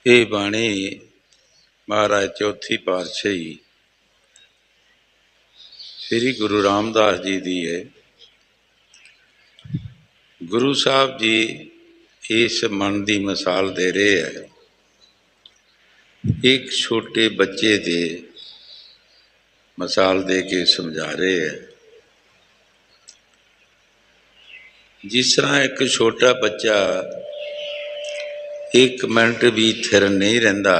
ਇਹ ਬਾਣੀ ਮਹਾਰਾਜ ਚੌਥੀ ਪਾਤਸ਼ਾਹੀ ਸ੍ਰੀ ਗੁਰੂ ਰਾਮਦਾਸ ਜੀ ਦੀ ਹੈ। ਗੁਰੂ ਸਾਹਿਬ ਜੀ ਇਸ ਮਨ ਦੀ ਮਿਸਾਲ ਦੇ ਰਹੇ ਹੈ। ਇੱਕ ਛੋਟੇ ਬੱਚੇ ਦੇ ਮਿਸਾਲ ਦੇ ਕੇ ਸਮਝਾ ਰਹੇ ਹੈ। ਜਿਸ ਤਰ੍ਹਾਂ ਇੱਕ ਛੋਟਾ ਬੱਚਾ ਇੱਕ ਮਿੰਟ ਵੀ ਥਿਰ ਨਹੀਂ ਰਹਿੰਦਾ,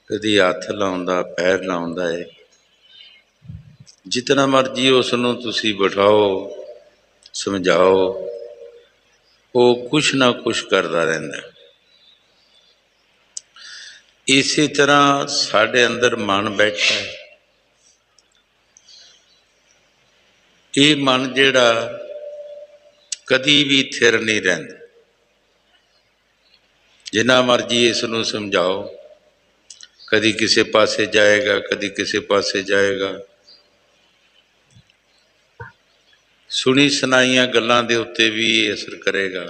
ਕਦੀ ਹੱਥ ਲਾਉਂਦਾ, ਪੈਰ ਲਾਉਂਦਾ ਹੈ। ਜਿਤਨਾ ਮਰਜ਼ੀ ਉਸ ਨੂੰ ਤੁਸੀਂ ਬਿਠਾਓ, ਸਮਝਾਓ, ਉਹ ਕੁਛ ਨਾ ਕੁਛ ਕਰਦਾ ਰਹਿੰਦਾ। ਇਸੇ ਤਰ੍ਹਾਂ ਸਾਡੇ ਅੰਦਰ ਮਨ ਬੈਠਾ ਹੈ। ਇਹ ਮਨ ਜਿਹੜਾ ਕਦੀ ਵੀ ਥਿਰ ਨਹੀਂ ਰਹਿੰਦਾ। ਜਿੰਨਾ ਮਰਜ਼ੀ ਇਸ ਨੂੰ ਸਮਝਾਓ, ਕਦੀ ਕਿਸੇ ਪਾਸੇ ਜਾਏਗਾ, ਕਦੀ ਕਿਸੇ ਪਾਸੇ ਜਾਏਗਾ। ਸੁਣੀ ਸੁਣਾਈਆਂ ਗੱਲਾਂ ਦੇ ਉੱਤੇ ਵੀ ਇਹ ਅਸਰ ਕਰੇਗਾ।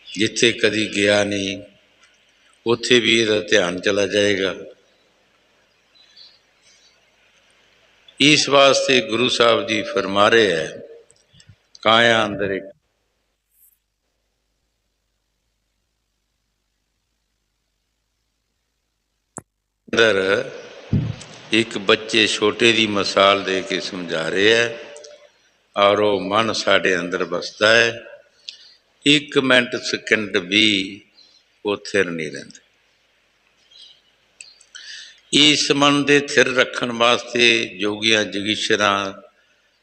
ਜਿੱਥੇ ਕਦੀ ਗਿਆ ਨਹੀਂ, ਉੱਥੇ ਵੀ ਇਹਦਾ ਧਿਆਨ ਚਲਾ ਜਾਏਗਾ। ਇਸ ਵਾਸਤੇ ਗੁਰੂ ਸਾਹਿਬ ਜੀ ਫਰਮਾ ਰਹੇ ਹੈ, ਕਾਇਆ ਅੰਦਰ ਇੱਕ ਅੰਦਰ ਇੱਕ ਬੱਚੇ ਛੋਟੇ ਦੀ ਮਿਸਾਲ ਦੇ ਕੇ ਸਮਝਾ ਰਹੇ ਹੈ। ਔਰ ਉਹ ਮਨ ਸਾਡੇ ਅੰਦਰ ਵਸਦਾ ਹੈ। ਇੱਕ ਮਿੰਟ ਸੈਕਿੰਡ ਵੀ ਉਹ ਥਿਰ ਨਹੀਂ ਰਹਿੰਦਾ। ਇਸ ਮਨ ਦੇ ਥਿਰ ਰੱਖਣ ਵਾਸਤੇ ਜੋਗੀਆਂ ਜਗੀਸ਼ਰਾਂ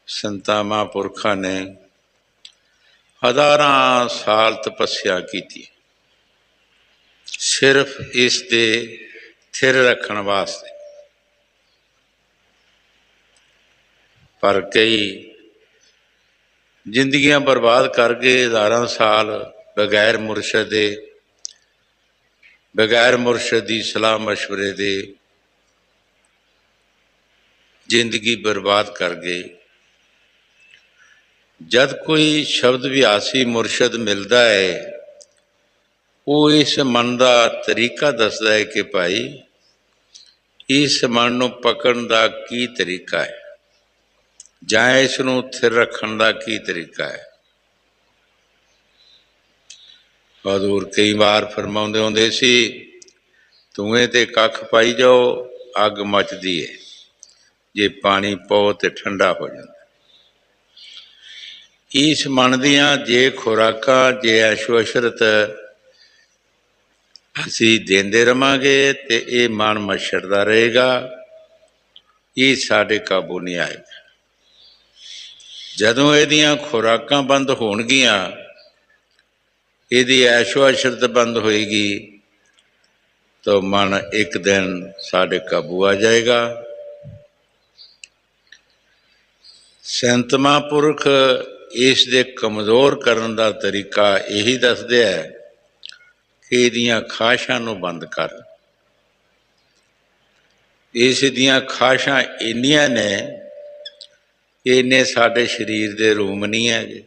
ਸੰਤਾਂ ਮਹਾਂਪੁਰਖਾਂ ਨੇ ਹਜ਼ਾਰਾਂ ਸਾਲ ਤਪੱਸਿਆ ਕੀਤੀ, ਸਿਰਫ ਇਸ ਦੇ ਥਿਰ ਰੱਖਣ ਵਾਸਤੇ। ਪਰ ਕਈ ਜ਼ਿੰਦਗੀਆਂ ਬਰਬਾਦ ਕਰ ਗਏ, ਹਜ਼ਾਰਾਂ ਸਾਲ ਬਗੈਰ ਮੁਰਸ਼ਦ ਦੇ, ਬਗੈਰ ਮੁਰਸ਼ਦ ਦੀ ਸਲਾਹ ਮਸ਼ਵਰੇ ਦੇ ਜ਼ਿੰਦਗੀ ਬਰਬਾਦ ਕਰ ਗਏ। ਜਦ ਕੋਈ ਸ਼ਬਦ ਵਿਆਸੀ ਮੁਰਸ਼ਦ ਮਿਲਦਾ ਹੈ, ਉਹ ਇਸ ਮਨ ਦਾ ਤਰੀਕਾ ਦੱਸਦਾ ਹੈ ਕਿ ਭਾਈ ਇਸ ਮਨ ਨੂੰ ਪਕੜਨ ਦਾ ਕੀ ਤਰੀਕਾ ਹੈ, ਜਾਂ ਇਸ ਨੂੰ ਥਿਰ ਰੱਖਣ ਦਾ ਕੀ ਤਰੀਕਾ ਹੈ। ਹਜ਼ੂਰ ਕਈ ਵਾਰ ਫਰਮਾਉਂਦੇ ਹੁੰਦੇ ਸੀ, ਧੂਏ ਤੇ ਕੱਖ ਪਾਈ ਜਾਓ, ਅੱਗ ਮੱਚਦੀ ਹੈ। ਜੇ ਪਾਣੀ ਪਾਓ ਤੇ ਠੰਡਾ ਹੋ ਜਾਂਦਾ। ਇਸ ਮਨ ਦੀਆਂ ਜੇ ਖੁਰਾਕਾਂ, ਜੇ ਐਸ਼ੋ ਅਸ਼ਰਤ ਅਸੀਂ ਦਿੰਦੇ ਰਹਾਂਗੇ ਤੇ ਇਹ ਮਨ ਮਛੜਦਾ ਰਹੇਗਾ। ਇਹ ਸਾਡੇ ਕਾਬੂ ਨਹੀਂ ਆਏਗਾ। ਜਦੋਂ ਇਹਦੀਆਂ ਖੁਰਾਕਾਂ ਬੰਦ ਹੋਣਗੀਆਂ, ਇਹਦੀ ਐਸ਼ੋ ਅਸ਼ਰਤ ਬੰਦ ਹੋਏਗੀ, ਤਾਂ ਮਨ ਇੱਕ ਦਿਨ ਸਾਡੇ ਕਾਬੂ ਆ ਜਾਏਗਾ। ਸੰਤ ਮਹਾਂਪੁਰਖ ਇਸ ਦੇ ਕਮਜ਼ੋਰ ਕਰਨ ਦਾ ਤਰੀਕਾ ਇਹੀ ਦੱਸਦੇ ਹੈ ਕਿ ਇਹਦੀਆਂ ਖਾਹਿਸ਼ਾਂ ਨੂੰ ਬੰਦ ਕਰ। ਇਸ ਦੀਆਂ ਖਾਹਿਸ਼ਾਂ ਇੰਨੀਆਂ ਨੇ ਕਿ ਇੰਨੇ ਸਾਡੇ ਸਰੀਰ ਦੇ ਰੂਮ ਨਹੀਂ ਹੈਗੇ।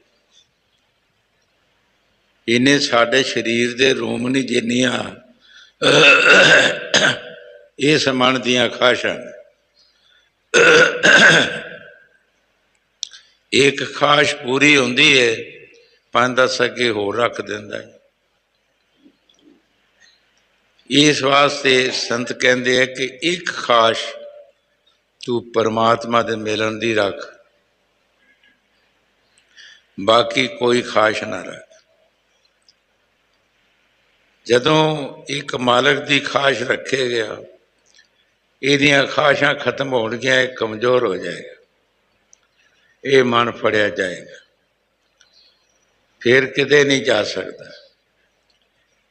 ਇੰਨੇ ਸਾਡੇ ਸਰੀਰ ਦੇ ਰੂਮ ਨਹੀਂ ਜਿੰਨੀਆਂ ਇਸ ਮਨ ਦੀਆਂ ਖਾਹਿਸ਼ਾਂ ਨੇ। ਇੱਕ ਖਾਹਿਸ਼ ਪੂਰੀ ਹੁੰਦੀ ਹੈ, 5-10 ਅੱਗੇ ਹੋਰ ਰੱਖ ਦਿੰਦਾ ਹੈ। ਇਸ ਵਾਸਤੇ ਸੰਤ ਕਹਿੰਦੇ ਹੈ ਕਿ ਇੱਕ ਖਾਹਿਸ਼ ਤੂੰ ਪਰਮਾਤਮਾ ਦੇ ਮਿਲਣ ਦੀ ਰੱਖ, ਬਾਕੀ ਕੋਈ ਖਾਹਿਸ਼ ਨਾ ਰੱਖ। ਜਦੋਂ ਇੱਕ ਮਾਲਕ ਦੀ ਖਾਹਿਸ਼ ਰੱਖੇਗਾ, ਇਹਦੀਆਂ ਖਾਹਿਸ਼ਾਂ ਖਤਮ ਹੋਣਗੀਆਂ, ਇਹ ਕਮਜ਼ੋਰ ਹੋ ਜਾਏਗਾ, ਇਹ ਮਨ ਫੜਿਆ ਜਾਏਗਾ, ਫਿਰ ਕਿਤੇ ਨਹੀਂ ਜਾ ਸਕਦਾ।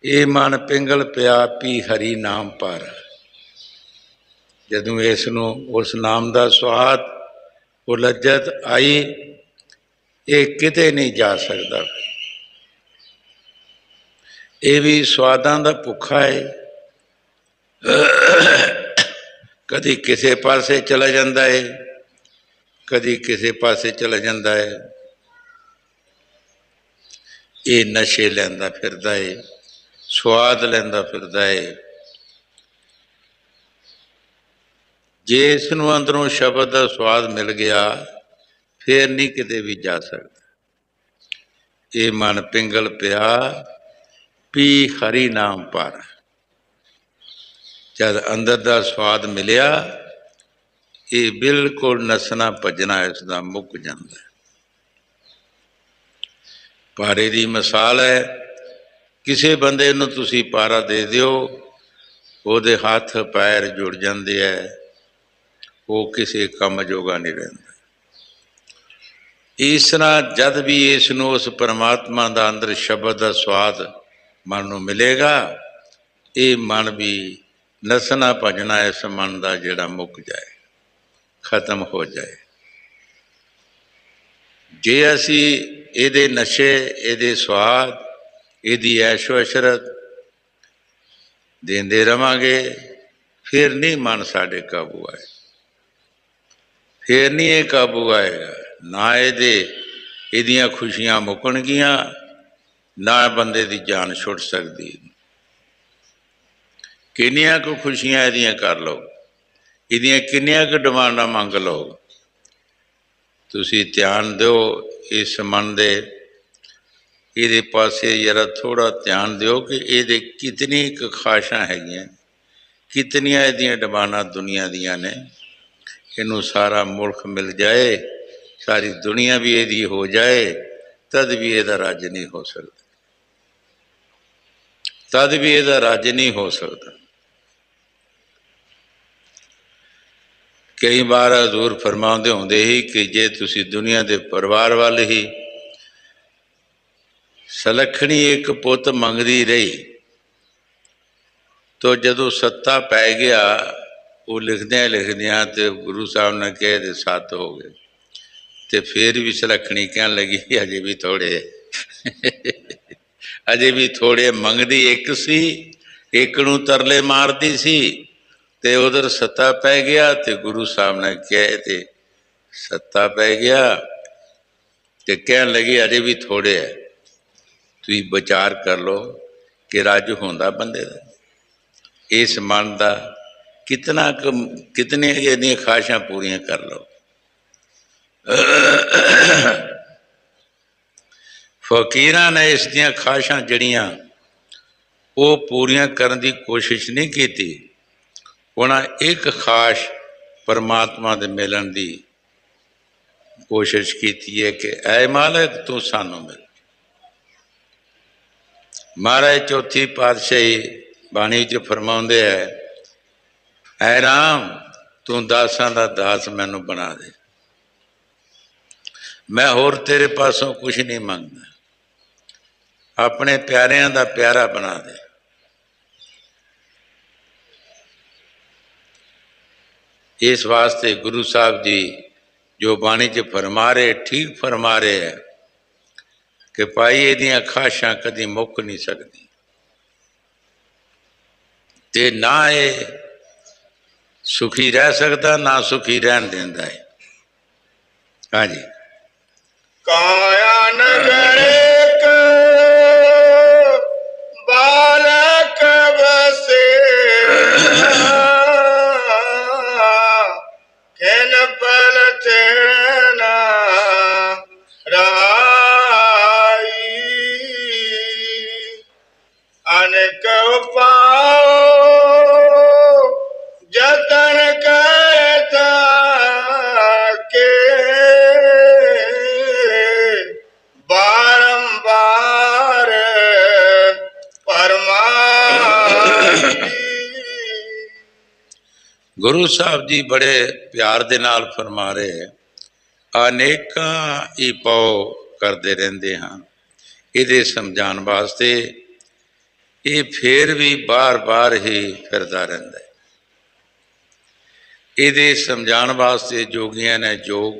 ਇਹ ਮਨ ਪਿੰਗਲ ਪਿਆ ਪੀ ਹਰੀ ਨਾਮ ਪਰ। ਜਦੋਂ ਇਸ ਨੂੰ ਉਸ ਨਾਮ ਦਾ ਸਵਾਦ, ਉਹ ਲੱਜਤ ਆਈ, ਇਹ ਕਿਤੇ ਨਹੀਂ ਜਾ ਸਕਦਾ। ਇਹ ਵੀ ਸਵਾਦਾਂ ਦਾ ਭੁੱਖਾ ਹੈ। ਕਦੀ ਕਿਸੇ ਪਾਸੇ ਚਲਾ ਜਾਂਦਾ ਹੈ, ਕਦੀ ਕਿਸੇ ਪਾਸੇ ਚਲਾ ਜਾਂਦਾ ਹੈ। ये नशे लैंदा फिरदा है, स्वाद लैंदा फिरदा है। जे इसनूं अंदरों शब्द का स्वाद मिल गया फिर नहीं किते भी जा सकता। ये मन पिंगल पिया पी हरि नाम पर, जब अंदर का स्वाद मिलिया ये बिल्कुल नसना भजना इसका मुक जाता है। पारे की मिसाल है, किसी बंदे नूं तुसीं पारा दे दिओ ਉਹਦੇ हथ पैर जुड़ जाते है, वो किसी काम जोगा नहीं रहिंदा। इस तरह जद भी इसनूं उस परमात्मा का अंदर शब्द का स्वाद मन नूं मिलेगा, ये मन भी नसना भजना इस मन का जिहड़ा मुक जाए, खत्म हो जाए। जे असी इहदे नशे, इहदे स्वाद, इहदी ऐशो अशरत देंदे रवांगे फिर नहीं मन साडे काबू आए, फिर नहीं ये काबू आएगा। ना इहदियां खुशियां मुकणगियां, ना बंदे की जान छुट सकती। किन्नियां को खुशियां इहदियां कर लो, इहदियां किन्नियां को डिमांडां मंग लो, तुसीं ध्यान दो इस मन दे ये पासे जरा थोड़ा ध्यान दिओ कि ये कितनी ख्वाहिशां हैगियां, कितनियां इहदियां डिमांडां दुनिया दियां ने। इनू सारा मुल्क मिल जाए, सारी दुनिया भी यदि हो जाए, तद भी यदा राज नहीं हो सकता, तद भी यदा राज नहीं हो सकता। कई बार हजूर फरमाते होंदे ही कि जे तुसी दुनिया के परिवार वाल ही सलखणी एक पुत मंगती रही, तो जदों सत्ता पै गया वो लिखद्या तो गुरु साहब ने कहे तो 7 हो गए, तो फिर भी सलखणी कहन लगी अजे भी थोड़े अजे भी थोड़े मंगती एक सी, एक नूं तरले मारती सी, ते उधर सत्ता पै गया तो गुरु साहब ने कहे तो सत्ता पै गया, तो कहन लगी अजे भी थोड़े है, तुसीं विचार कर लो कि रज होंदा बंदे दा। इस मन का कितने इहदियां ख्वाहिशां पूरियां कर लो। फकीरां ने इसदियां ख्वाहिशां जड़ियां वो पूरियां करने की कोशिश नहीं की, उन्हें एक खास परमात्मा दे मिलन की कोशिश की है कि ऐ मालिक तू सानू मिल। महाराज चौथी पातशाही बाणी च फरमाउंदे है, ऐ राम तू दासां दा दास मैनू बना दे, मैं होर तेरे पासों कुछ नहीं मंगदा, अपने प्यारियां दा प्यारा बना दे। इस वास्ते गुरु साहब जी जो बाणी च फरमा रहे ठीक फरमा रहे हैं कि भाई इहदियां ख्वाहिशां कदी मुक नहीं सकदी, ते ना ये सुखी रह सकता ना सुखी रहन देंदा है। हाँ जी। काया नगर बालक बसे खेन पलट ना रहाई, अनेक पाओ जतन करता के बारंबार परमाई। गुरु साहब जी बड़े प्यार दे नाल फरमा रहे, अनेकां ही पाओ करते रहते हाँ, ये समझाने वास्ते ये फिर भी बार बार ही फिरता रहता है। ये समझाने वास्ते जोगियां ने योग,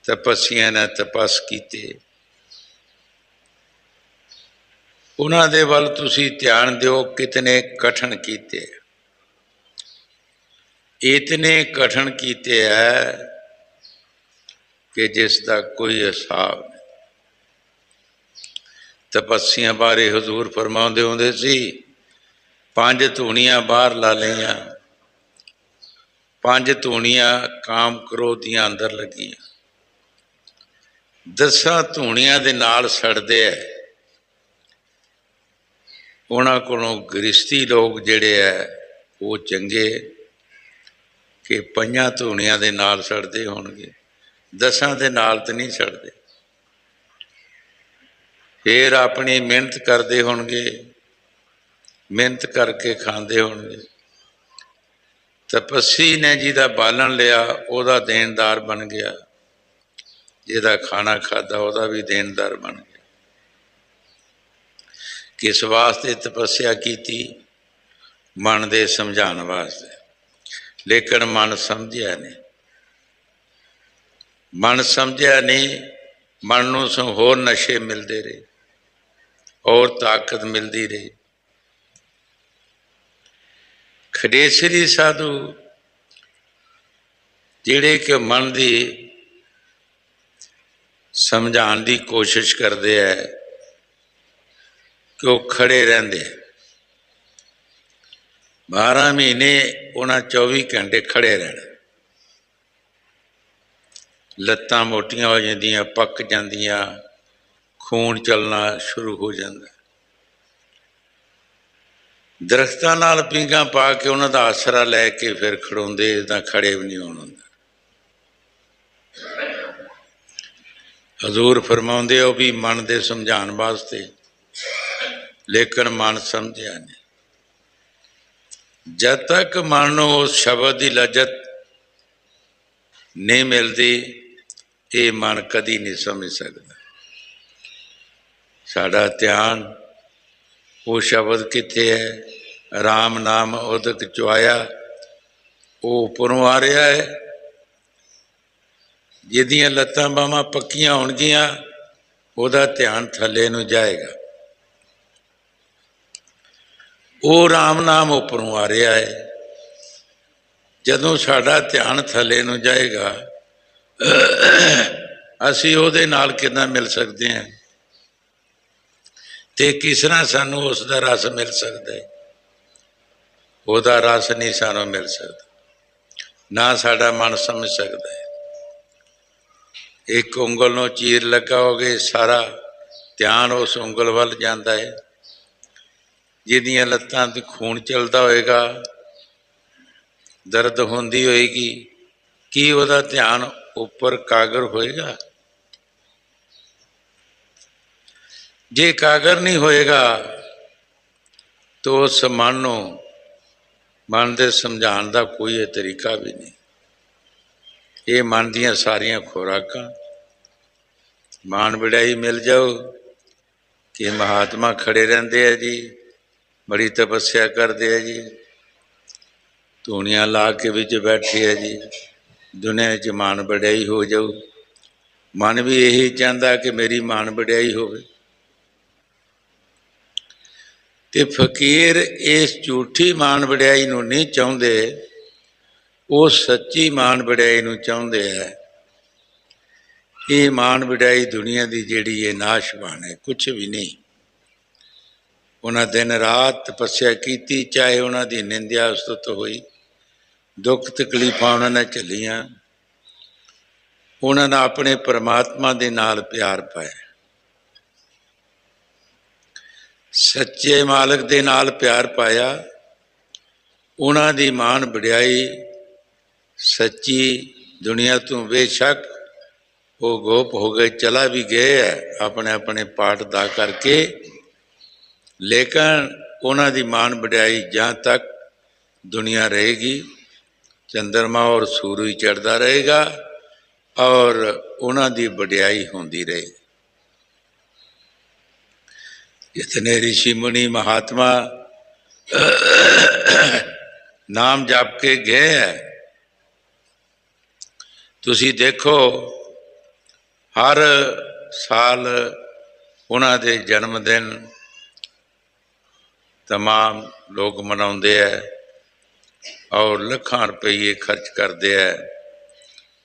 तपस्या ने तपस किते, उन्हां दे वल तुसी ध्यान दिओ कितने कठिन कीते, इतने कठिन कीते है कि जिसका कोई हिसाब नहीं। ਤਪੱਸਿਆ ਬਾਰੇ ਹਜ਼ੂਰ ਫਰਮਾਉਂਦੇ ਹੁੰਦੇ ਸੀ, 5 ਧੂਣੀਆਂ ਬਾਹਰ ਲਾ ਲਈਆਂ, 5 ਧੂਣੀਆਂ ਕਾਮ ਕ੍ਰੋਧ ਦੀਆਂ ਅੰਦਰ ਲੱਗੀਆਂ, 10 ਧੂਣੀਆਂ ਦੇ ਨਾਲ ਸੜਦੇ ਹੈ। ਉਹਨਾਂ ਕੋਲੋਂ ਗ੍ਰਸਤੀ ਲੋਕ ਜਿਹੜੇ ਹੈ ਉਹ ਚੰਗੇ ਕਿ 5 ਧੂਣੀਆਂ ਦੇ ਨਾਲ ਸੜਦੇ ਹੋਣਗੇ, 10 ਦੇ ਨਾਲ ਤਾਂ ਨਹੀਂ ਸੜਦੇ। ਫਿਰ ਆਪਣੀ ਮਿਹਨਤ ਕਰਦੇ ਹੋਣਗੇ, ਮਿਹਨਤ ਕਰਕੇ ਖਾਂਦੇ ਹੋਣਗੇ। ਤਪੱਸੀ ਨੇ ਜਿਹਦਾ ਬਾਲਣ ਲਿਆ ਉਹਦਾ ਦੇਣਦਾਰ ਬਣ ਗਿਆ, ਜਿਹਦਾ ਖਾਣਾ ਖਾਧਾ ਉਹਦਾ ਵੀ ਦੇਣਦਾਰ ਬਣ ਗਿਆ। ਕਿਸ ਵਾਸਤੇ ਤਪੱਸਿਆ ਕੀਤੀ? ਮਨ ਦੇ ਸਮਝਾਉਣ ਵਾਸਤੇ, ਲੇਕਿਨ ਮਨ ਸਮਝਿਆ ਨਹੀਂ। ਮਨ ਸਮਝਿਆ ਨਹੀਂ, ਮਨ ਨੂੰ ਹੋਰ ਨਸ਼ੇ ਮਿਲਦੇ ਰਹੇ, ਹੋਰ ਤਾਕਤ ਮਿਲਦੀ ਰਹੀ। ਖਡੇਸਰੀ ਸਾਧੂ ਜਿਹੜੇ ਕਿ ਮਨ ਦੀ ਸਮਝਾਉਣ ਦੀ ਕੋਸ਼ਿਸ਼ ਕਰਦੇ ਹੈ ਕਿ ਉਹ ਖੜੇ ਰਹਿੰਦੇ। 12 ਮਹੀਨੇ ਉਹਨਾਂ 24 ਘੰਟੇ ਖੜੇ ਰਹਿਣਾ। ਲੱਤਾਂ ਮੋਟੀਆਂ ਹੋ ਜਾਂਦੀਆਂ, ਪੱਕ ਜਾਂਦੀਆਂ, ਖੂਨ ਚੱਲਣਾ ਸ਼ੁਰੂ ਹੋ ਜਾਂਦਾ। ਦਰਖਤਾਂ ਨਾਲ ਪੀਂਘਾਂ ਪਾ ਕੇ ਉਹਨਾਂ ਦਾ ਆਸਰਾ ਲੈ ਕੇ ਫਿਰ ਖੜਾਉਂਦੇ, ਤਾਂ ਖੜੇ ਵੀ ਨਹੀਂ ਹੋਣ ਹੁੰਦਾ। ਹਜ਼ੂਰ ਫਰਮਾਉਂਦੇ ਹੋ ਵੀ ਮਨ ਦੇ ਸਮਝਾਉਣ ਵਾਸਤੇ, ਲੇਕਿਨ ਮਨ ਸਮਝਿਆ ਨਹੀਂ। ਜਦ ਤੱਕ ਮਨ ਨੂੰ ਉਸ ਸ਼ਬਦ ਦੀ ਲਜ਼ਤ ਨਹੀਂ ਮਿਲਦੀ, ਇਹ ਮਨ ਕਦੀ ਨਹੀਂ ਸਮਝ ਸਕਦਾ। ਸਾਡਾ ਧਿਆਨ ਉਹ ਸ਼ਬਦ ਕਿੱਥੇ ਹੈ? ਰਾਮ ਨਾਮ ਉਦਕ ਚੁਆਇਆ, ਉਹ ਉੱਪਰੋਂ ਆ ਰਿਹਾ ਹੈ। ਜਿਹਦੀਆਂ ਲੱਤਾਂ ਬਾਹਾਂ ਪੱਕੀਆਂ ਹੋਣਗੀਆਂ ਉਹਦਾ ਧਿਆਨ ਥੱਲੇ ਨੂੰ ਜਾਏਗਾ। ਉਹ ਰਾਮ ਨਾਮ ਉੱਪਰੋਂ ਆ ਰਿਹਾ ਹੈ। ਜਦੋਂ ਸਾਡਾ ਧਿਆਨ ਥੱਲੇ ਨੂੰ ਜਾਏਗਾ, ਅਸੀਂ ਉਹਦੇ ਨਾਲ ਕਿੱਦਾਂ ਮਿਲ ਸਕਦੇ ਹਾਂ ਤੇ ਕਿਸ ਤਰ੍ਹਾਂ ਸਾਨੂੰ ਉਸ ਦਾ ਰਸ ਮਿਲ ਸਕਦਾ ਹੈ? ਉਹਦਾ ਰਸ ਨਹੀਂ ਸਾਨੂੰ ਮਿਲ ਸਕਦਾ, ਨਾ ਸਾਡਾ ਮਨ ਸਮਝ ਸਕਦਾ ਹੈ। ਇੱਕ ਉਂਗਲ ਨੂੰ ਚੀਰ ਲੱਗਾ ਹੋਵੇ, ਸਾਰਾ ਧਿਆਨ ਉਸ ਉਂਗਲ ਵੱਲ ਜਾਂਦਾ ਹੈ। ਜਿਹਦੀਆਂ ਲੱਤਾਂ 'ਤੇ ਖੂਨ ਚੱਲਦਾ ਹੋਏਗਾ, ਦਰਦ ਹੁੰਦੀ ਹੋਏਗੀ, ਕੀ ਉਹਦਾ ਧਿਆਨ ਉੱਪਰ ਕਾਗਰ ਹੋਏਗਾ? ਜੇ ਕਾਗਰ ਨਹੀਂ ਹੋਏਗਾ ਤਾਂ ਉਸ ਮਨ ਨੂੰ, ਮਨ ਦੇ ਸਮਝਾਉਣ ਦਾ ਕੋਈ ਤਰੀਕਾ ਵੀ ਨਹੀਂ। ਇਹ ਮਨ ਦੀਆਂ ਸਾਰੀਆਂ ਖੁਰਾਕਾਂ। ਮਾਣ ਵਡਿਆਈ ਮਿਲ ਜਾਓ ਕਿ ਮਹਾਤਮਾ ਖੜੇ ਰਹਿੰਦੇ ਆ ਜੀ, ਬੜੀ ਤਪੱਸਿਆ ਕਰਦੇ ਆ ਜੀ, ਧੂਣੀਆਂ ਲਾ ਕੇ ਵਿੱਚ ਬੈਠੇ ਆ ਜੀ, ਦੁਨੀਆ 'ਚ ਮਾਣ ਵਡਿਆਈ ਹੋ ਜਾਊ। ਮਨ ਵੀ ਇਹੀ ਚਾਹੁੰਦਾ ਕਿ ਮੇਰੀ ਮਾਣ ਵਡਿਆਈ ਹੋਵੇ। ਤੇ ਫਕੀਰ ਇਸ ਝੂਠੀ ਮਾਣ ਵਡਿਆਈ ਨੂੰ ਨਹੀਂ ਚਾਹੁੰਦੇ, ਉਹ ਸੱਚੀ ਮਾਣ ਵਡਿਆਈ ਨੂੰ ਚਾਹੁੰਦੇ ਹੈ। ਇਹ ਮਾਣ ਵਡਿਆਈ ਦੁਨੀਆ ਦੀ ਜਿਹੜੀ ਇਹ ਨਾਸ਼ਵਾਨ ਹੈ, ਕੁਛ ਵੀ ਨਹੀਂ। ਉਹਨਾਂ ਦਿਨ ਰਾਤ ਤਪੱਸਿਆ ਕੀਤੀ, ਚਾਹੇ ਉਹਨਾਂ ਦੀ ਨਿੰਦਿਆ ਉਸਤਤ ਹੋਈ, ਦੁੱਖ ਤਕਲੀਫਾਂ ਉਹਨਾਂ ਨੇ ਝੱਲੀਆਂ, ਉਹਨਾਂ ਨੇ ਆਪਣੇ ਪਰਮਾਤਮਾ ਦੇ ਨਾਲ ਪਿਆਰ ਪਾਇਆ। ਸੱਚੇ ਮਾਲਕ ਦੇ ਨਾਲ ਪਿਆਰ ਪਾਇਆ। ਉਹਨਾਂ ਦੀ ਮਾਣ ਵਡਿਆਈ ਸੱਚੀ ਦੁਨੀਆ ਤੋਂ ਬੇਸ਼ੱਕ ਉਹ ਗੋਪ ਹੋ ਗਏ, ਚਲਾ ਵੀ ਗਏ ਹੈ ਆਪਣੇ ਆਪਣੇ ਪਾਠ ਦਾ ਕਰਕੇ, ਲੇਕਿਨ ਉਹਨਾਂ ਦੀ ਮਾਣ ਵਡਿਆਈ ਜਹਾਂ ਤੱਕ ਦੁਨੀਆ ਰਹੇਗੀ, ਚੰਦਰਮਾ ਔਰ ਸੂਰਜ ਚੜ੍ਹਦਾ ਰਹੇਗਾ ਔਰ ਉਹਨਾਂ ਦੀ ਵਡਿਆਈ ਹੁੰਦੀ ਰਹੇਗੀ। इतने ऋषि मुनि महात्मा नाम जप के गए है। तुसी देखो हर साल उन्हां दे जन्म दिन तमाम लोग मनाउंदे है और लखां रुपये खर्च करते है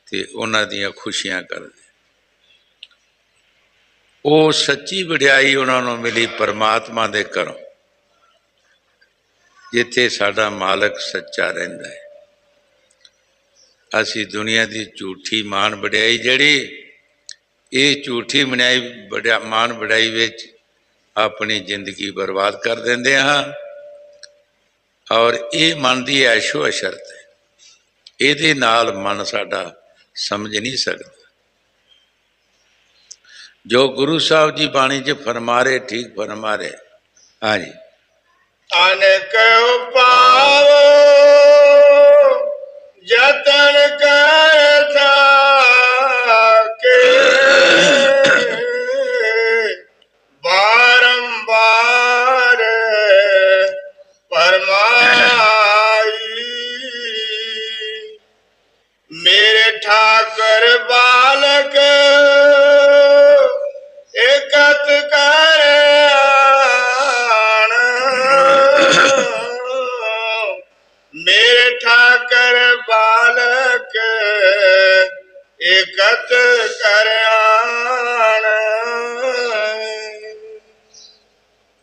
ते उन्हां दियां खुशियां करदे। ਉਹ ਸੱਚੀ ਵਡਿਆਈ ਉਹਨਾਂ ਨੂੰ ਮਿਲੀ ਪਰਮਾਤਮਾ ਦੇ ਘਰੋਂ, ਜਿੱਥੇ ਸਾਡਾ ਮਾਲਕ ਸੱਚਾ ਰਹਿੰਦਾ ਹੈ। ਅਸੀਂ ਦੁਨੀਆ ਦੀ ਝੂਠੀ ਮਾਣ ਵਡਿਆਈ ਜਿਹੜੀ, ਇਹ ਝੂਠੀ ਮਾਣ ਵਡਿਆਈ ਵਿੱਚ ਆਪਣੀ ਜ਼ਿੰਦਗੀ ਬਰਬਾਦ ਕਰ ਦਿੰਦੇ ਹਾਂ। ਔਰ ਇਹ ਮਨ ਦੀ ਐਸ਼ੋ ਅਸ਼ਰਤ ਹੈ, ਇਹਦੇ ਨਾਲ ਮਨ ਸਾਡਾ ਸਮਝ ਨਹੀਂ ਸਕਦਾ। ਜੋ ਗੁਰੂ ਸਾਹਿਬ ਜੀ ਬਾਣੀ 'ਚ ਫਰਮਾ ਰਹੇ, ਠੀਕ ਫਰਮਾ ਰਹੇ। ਹਾਂਜੀ, ਅਨੇਕ ਉਪਾਵ ਜਤਨ ਕਰ ਥਾਕੇ, ਬਾਰੰਬਾਰ ਪਰਮਾਈ। ਮੇਰੇ ਠਾਕਰ ਬਾਲਕ ਇਕਤ ਕਰ ਆਣ, ਮੇਰੇ ਠਾਕਰ ਬਾਲਕ ਇਕਤ ਕਰ ਆਣ।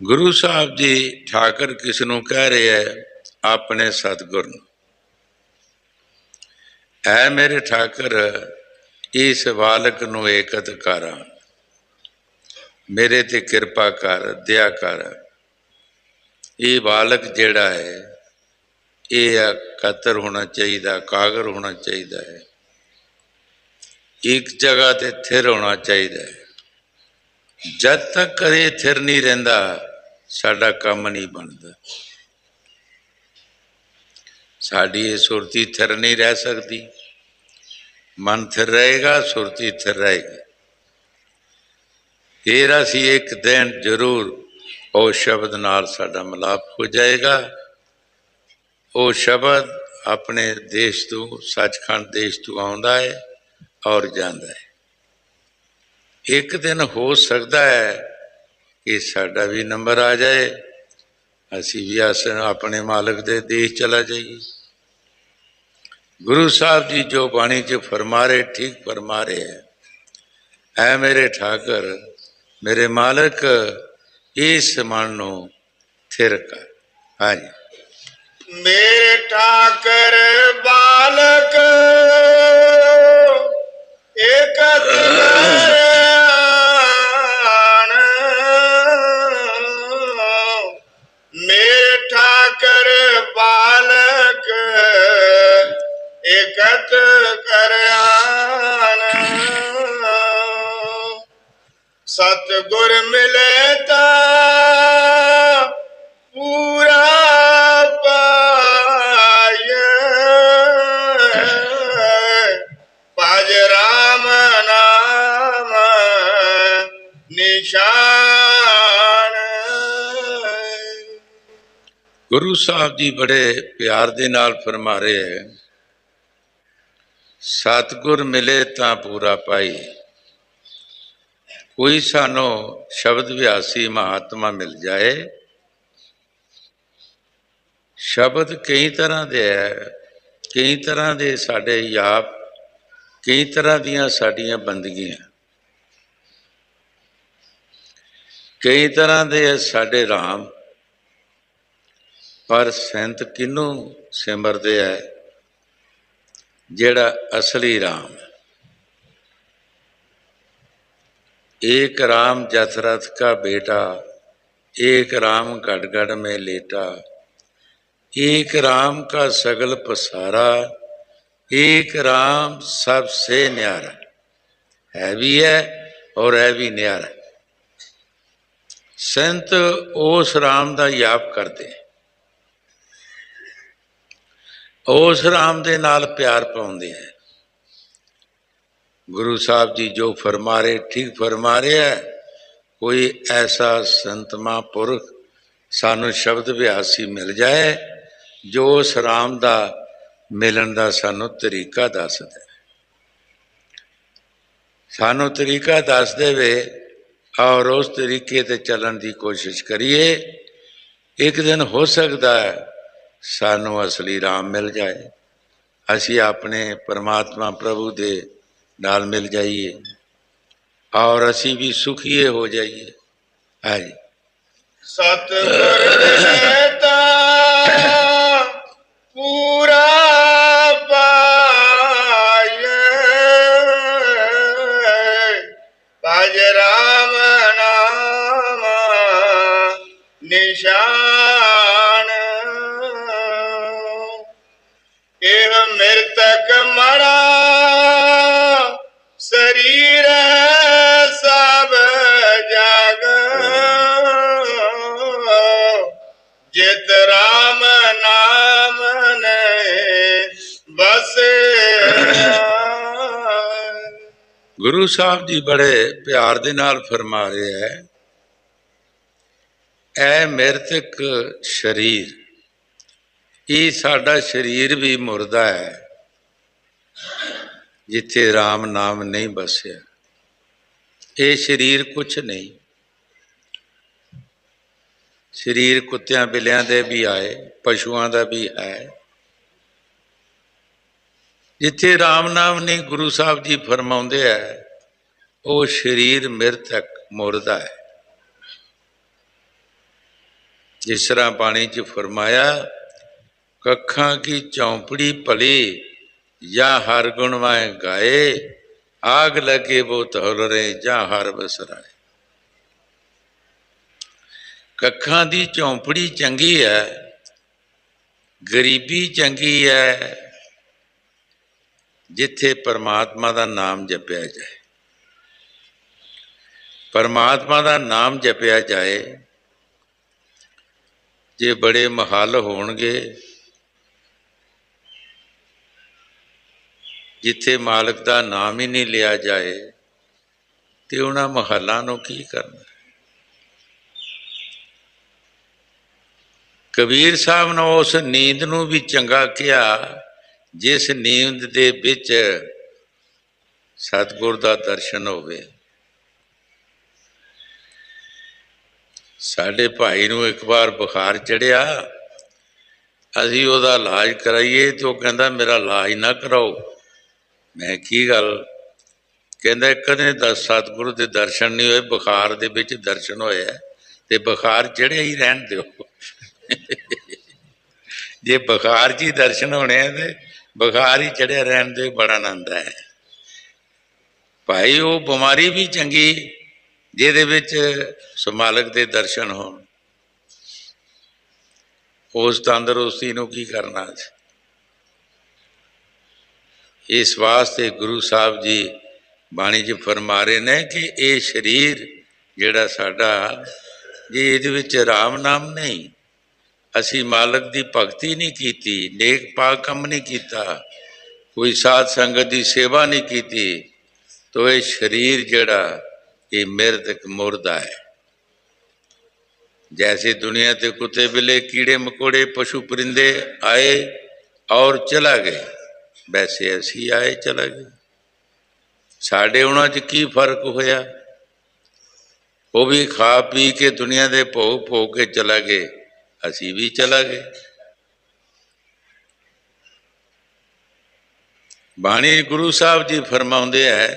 ਗੁਰੂ ਸਾਹਿਬ ਜੀ ਠਾਕਰ ਕਿਸ ਨੂੰ ਕਹਿ ਰਹੇ ਹੈ? ਆਪਣੇ ਸਤਿਗੁਰ ਨੂੰ। ਐ ਮੇਰੇ ਠਾਕਰ, ਇਸ ਬਾਲਕ ਨੂੰ ਏਕਤ ਕਰ, ਮੇਰੇ ਤੇ ਕਿਰਪਾ ਕਰ, ਦਇਆ ਕਰ। ਇਹ ਬਾਲਕ ਜਿਹੜਾ ਹੈ, ਇਹ ਇਕੱਤਰ ਹੋਣਾ ਚਾਹੀਦਾ, ਕਾਗਰ ਹੋਣਾ ਚਾਹੀਦਾ ਹੈ, ਇੱਕ ਜਗ੍ਹਾ ਤੇ ਥਿਰ ਹੋਣਾ ਚਾਹੀਦਾ ਹੈ। ਜਦ ਤੱਕ ਕਦੇ ਥਿਰ ਨਹੀਂ ਰਹਿੰਦਾ, ਸਾਡਾ ਕੰਮ ਨਹੀਂ ਬਣਦਾ। ਸਾਡੀ ਇਹ ਸੁਰਤੀ ਥਿਰ ਨਹੀਂ ਰਹਿ ਸਕਦੀ। ਮਨ ਥਿਰ ਰਹੇਗਾ, ਸੁਰਤੀ ਥਿਰ ਰਹੇਗੀ। ਫਿਰ ਅਸੀਂ ਇੱਕ ਦਿਨ ਜ਼ਰੂਰ ਉਹ ਸ਼ਬਦ ਨਾਲ ਸਾਡਾ ਮਿਲਾਪ ਹੋ ਜਾਏਗਾ। ਉਹ ਸ਼ਬਦ ਆਪਣੇ ਦੇਸ਼ ਤੋਂ, ਸੱਚਖੰਡ ਦੇਸ਼ ਤੋਂ ਆਉਂਦਾ ਹੈ ਔਰ ਜਾਂਦਾ ਹੈ। ਇੱਕ ਦਿਨ ਹੋ ਸਕਦਾ ਹੈ ਕਿ ਸਾਡਾ ਵੀ ਨੰਬਰ ਆ ਜਾਏ, ਅਸੀਂ ਵੀ ਆਪਣੇ ਮਾਲਕ ਦੇ ਦੇਸ਼ ਚਲਾ ਜਾਈਏ। ਗੁਰੂ ਸਾਹਿਬ ਜੀ ਜੋ ਬਾਣੀ 'ਚ ਫਰਮਾ ਰਹੇ, ਠੀਕ ਫਰਮਾ ਰਹੇ ਹੈ। ਐ ਮੇਰੇ ਠਾਕਰ, ਮੇਰੇ ਮਾਲਕ, ਇਸ ਮਨ ਨੂੰ ਥਿਰ ਕਰ। ਹਾਂਜੀ, ਮੇਰੇ ਠਾਕਰ ਬਾਲਕ ਇਕਤ ਕਰ ਆਣ, ਮੇਰੇ ਠਾਕਰ ਬਾਲਕ ਇਕਤ ਕਰ ਆਣ। ਸਤਿਗੁਰ ਮਿਲੇ ਤਾਂ ਪੂਰਾ ਪਾਇ, ਭਜ ਰਾਮ ਨਾਮ ਨਿਸ਼ਾਨ। ਗੁਰੂ ਸਾਹਿਬ ਜੀ ਬੜੇ ਪਿਆਰ ਦੇ ਨਾਲ ਫਰਮਾ ਰਹੇ ਹੈ, ਸਤਿਗੁਰ ਮਿਲੇ ਤਾਂ ਪੂਰਾ ਪਾਈ। ਕੋਈ ਸਾਨੂੰ ਸ਼ਬਦ ਵਿਆਸੀ ਮਹਾਤਮਾ ਮਿਲ ਜਾਏ। ਸ਼ਬਦ ਕਈ ਤਰ੍ਹਾਂ ਦੇ ਹੈ, ਕਈ ਤਰ੍ਹਾਂ ਦੇ ਸਾਡੇ ਜਾਪ, ਕਈ ਤਰ੍ਹਾਂ ਦੀਆਂ ਸਾਡੀਆਂ ਬੰਦਗੀਆਂ, ਕਈ ਤਰ੍ਹਾਂ ਦੇ ਸਾਡੇ ਰਾਮ। ਪਰ ਸੰਤ ਕਿਹਨੂੰ ਸਿਮਰਦੇ ਹੈ? ਜਿਹੜਾ ਅਸਲੀ ਰਾਮ। एक राम जथरथ का बेटा, एक राम गढ़ गढ़ में लेटा, एक राम का सगल पसारा, एक राम सबसे न्यारा। है भी है और है भी न्यारा। संत उस राम का याप करते, उस राम दे नाल प्यार पाउंदे हैं। गुरु साहब जी जो फरमा रहे, ठीक फरमा रहे है। कोई ऐसा संत महापुरख सानू शब्द विहासी मिल जाए जो उस राम का मिलन का सानू तरीका दस दे, सानू तरीका दस देवे और उस तरीके ते चलन की कोशिश करिए। एक दिन हो सकता है सानू असली राम मिल जाए, असी अपने परमात्मा प्रभु दे नाल मिल जाइए। और असी भी सुखीए हो जाइए। हाँ जी। सतगुर मिलता पूरा पाए, भज राम नाम निशान। एह मृतक मरा शरीर सब जाग, जित राम नाम ने बस। गुरु साहब जी बड़े प्यार दे नाल फरमा रहे है, ऐ मृतक शरीर, ये साडा शरीर भी मुर्दा है जिथे राम नाम नहीं बसिया। ये शरीर कुछ नहीं, शरीर कुत्तियां बिलियां दे भी आए, पशुआं दा भी है। जिथे राम नाम नहीं, गुरु साहब जी फरमाउंदे है, वो शरीर मृतक मुर्दा है। जिस तरह बाणी च फरमाया, कखां की चौंपड़ी भली या हर गुणवाए गाए, आग लगे वो तौलरे जा हर बसराए। कखां दी चौंपड़ी चंगी है, गरीबी चंगी है जिथे परमात्मा का नाम जपया जाए। परमात्मा का नाम जपया जाए, जे बड़े महल होणगे जिथे मालिक का नाम ही नहीं लिया जाए, तो उन्हां महलों नूं की करना। कबीर साहब ने उस नींद नूं भी चंगा किया जिस नींद दे विच सतगुर दा दर्शन होवे। साडे भाई नूं एक बार बुखार चढ़िया, असीं उहदा इलाज कराइए तो वह कहंदा मेरा इलाज ना कराओ। मैं की गल? कहंदा कदे दस सतगुरु दे दर्शन नहीं होए, बुखार दे विच दर्शन होए ते बुखार चढ़िया ही रहन दिओ। जे बुखार च ही दर्शन होने तो बुखार ही चढ़िया रहन दे, बड़ा आनंद है भाई। वो बीमारी भी चंगी जिहदे विच मालिक दे दर्शन होण, उस तंदरुस्ती नूं की करना। इस वास्ते गुरु साहब जी बाणी च फरमा रहे ने कि ये शरीर जिहड़ा साडा, जे इहदे विच राम नाम नहीं, असी मालिक की भगती नहीं की, नेक पाक कम नहीं किया, कोई साध संगत की सेवा नहीं की, तो ये शरीर जिहड़ा ये मृतक मुर्दा है। जैसे दुनिया ते कुत्ते बिल्ले कीड़े मकोड़े पशु परिंदे आए और चला गए, वैसे असी आए चला गए। साढ़े उन्हां च की फर्क होया? वो भी खा पी के दुनिया दे भोग भोग के चला गए, असी भी चला गए। बाणी गुरु साहब जी फरमाउंदे है,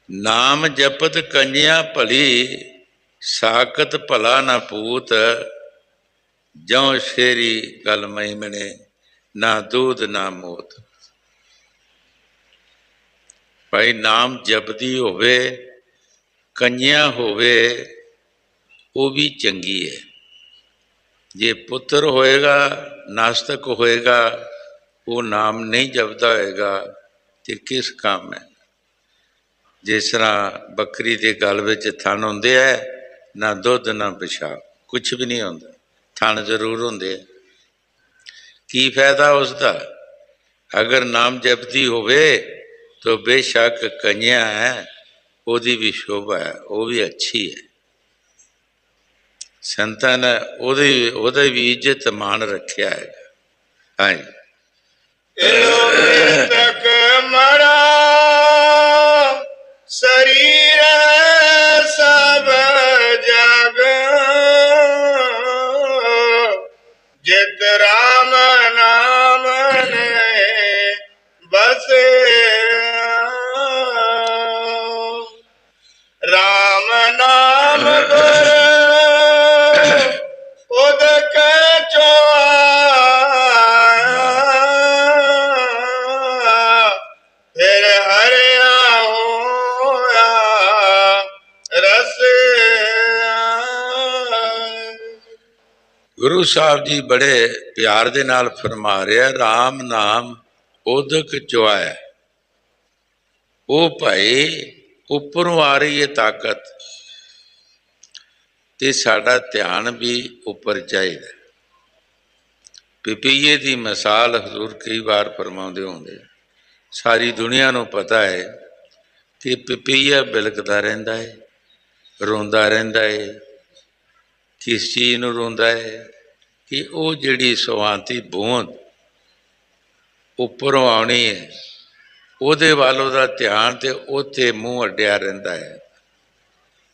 नाम जपत कंजिया भली, साकत भला ना पूत, ज्यों शेरी गल मई मने, ना दूध ना मोत। भाई नाम जपदी होवे, कंजिया होवे, वो भी चंगी है। जे पुत्र होएगा, नास्तिक होएगा, वो नाम नहीं जपदा होएगा तो किस काम है? जिस तरह बकरी के गल विच थन होंदे है, ना दुध ना पेशाब, कुछ भी नहीं होंदा, थन जरूर होंदे है। की फायदा उसका? अगर नाम जपदी होवे तो बेशक कंजिया है, ओदी भी शोभा है, वो भी अच्छी है। संतां ने ओदी भी इज्जत मान रखिया है। हाँ जी। मृतक मरा शरीर सब जग, जित राम नाम ने बसे। ਗੁਰੂ ਸਾਹਿਬ ਜੀ ਬੜੇ ਪਿਆਰ ਦੇ ਨਾਲ ਫਰਮਾ ਰਿਹਾ, ਰਾਮ ਨਾਮ ਉਦਕ ਚੁਆਇਆ। ਉਹ ਭਾਈ ਉੱਪਰੋਂ ਆ ਰਹੀ ਹੈ ਤਾਕਤ, ਤੇ ਸਾਡਾ ਧਿਆਨ ਵੀ ਉੱਪਰ ਚਾਹੀਦਾ। ਪਪੀਏ ਦੀ ਮਿਸਾਲ ਹਜ਼ੂਰ ਕਈ ਵਾਰ ਫਰਮਾਉਂਦੇ ਹੁੰਦੇ, ਸਾਰੀ ਦੁਨੀਆ ਨੂੰ ਪਤਾ ਹੈ ਕਿ ਪਪੀਆ ਬਿਲਕਦਾ ਰਹਿੰਦਾ ਹੈ, ਰੋਂਦਾ ਰਹਿੰਦਾ ਹੈ। ਕਿਸ ਚੀਜ਼ ਨੂੰ ਰੋਂਦਾ ਹੈ? ਕਿ ਉਹ ਜਿਹੜੀ ਸੁਆਂਤੀ ਬੂੰਦ ਉੱਪਰੋਂ ਆਉਣੀ ਹੈ, ਉਹਦੇ ਵੱਲ ਉਹਦਾ ਧਿਆਨ ਤੇ ਉੱਥੇ ਮੂੰਹ ਅੱਡਿਆ ਰਹਿੰਦਾ ਹੈ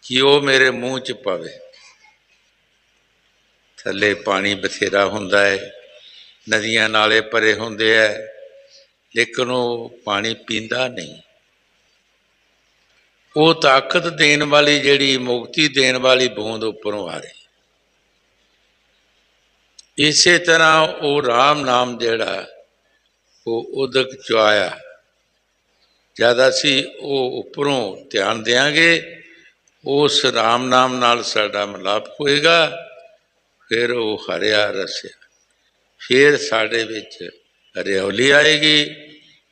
ਕਿ ਉਹ ਮੇਰੇ ਮੂੰਹ 'ਚ ਪਵੇ। ਥੱਲੇ ਪਾਣੀ ਬਥੇਰਾ ਹੁੰਦਾ ਹੈ, ਨਦੀਆਂ ਨਾਲੇ ਭਰੇ ਹੁੰਦੇ ਹੈ, ਲੇਕਿਨ ਉਹ ਪਾਣੀ ਪੀਂਦਾ ਨਹੀਂ। ਉਹ ਤਾਕਤ ਦੇਣ ਵਾਲੀ, ਜਿਹੜੀ ਮੁਕਤੀ ਦੇਣ ਵਾਲੀ ਬੂੰਦ ਉੱਪਰੋਂ ਆ ਰਹੀ। ਇਸੇ ਤਰ੍ਹਾਂ ਉਹ ਰਾਮ ਨਾਮ ਜਿਹੜਾ ਉਹ ਉਦਕ ਚੁਆਇਆ। ਜਦ ਅਸੀਂ ਉਹ ਉੱਪਰੋਂ ਧਿਆਨ ਦਿਆਂਗੇ, ਉਸ ਰਾਮ ਨਾਮ ਨਾਲ ਸਾਡਾ ਮਿਲਾਪ ਹੋਏਗਾ, ਫਿਰ ਉਹ ਹਰਿਆ ਰਸਿਆ, ਫਿਰ ਸਾਡੇ ਵਿੱਚ ਹਰਿਆਵਲੀ ਆਏਗੀ,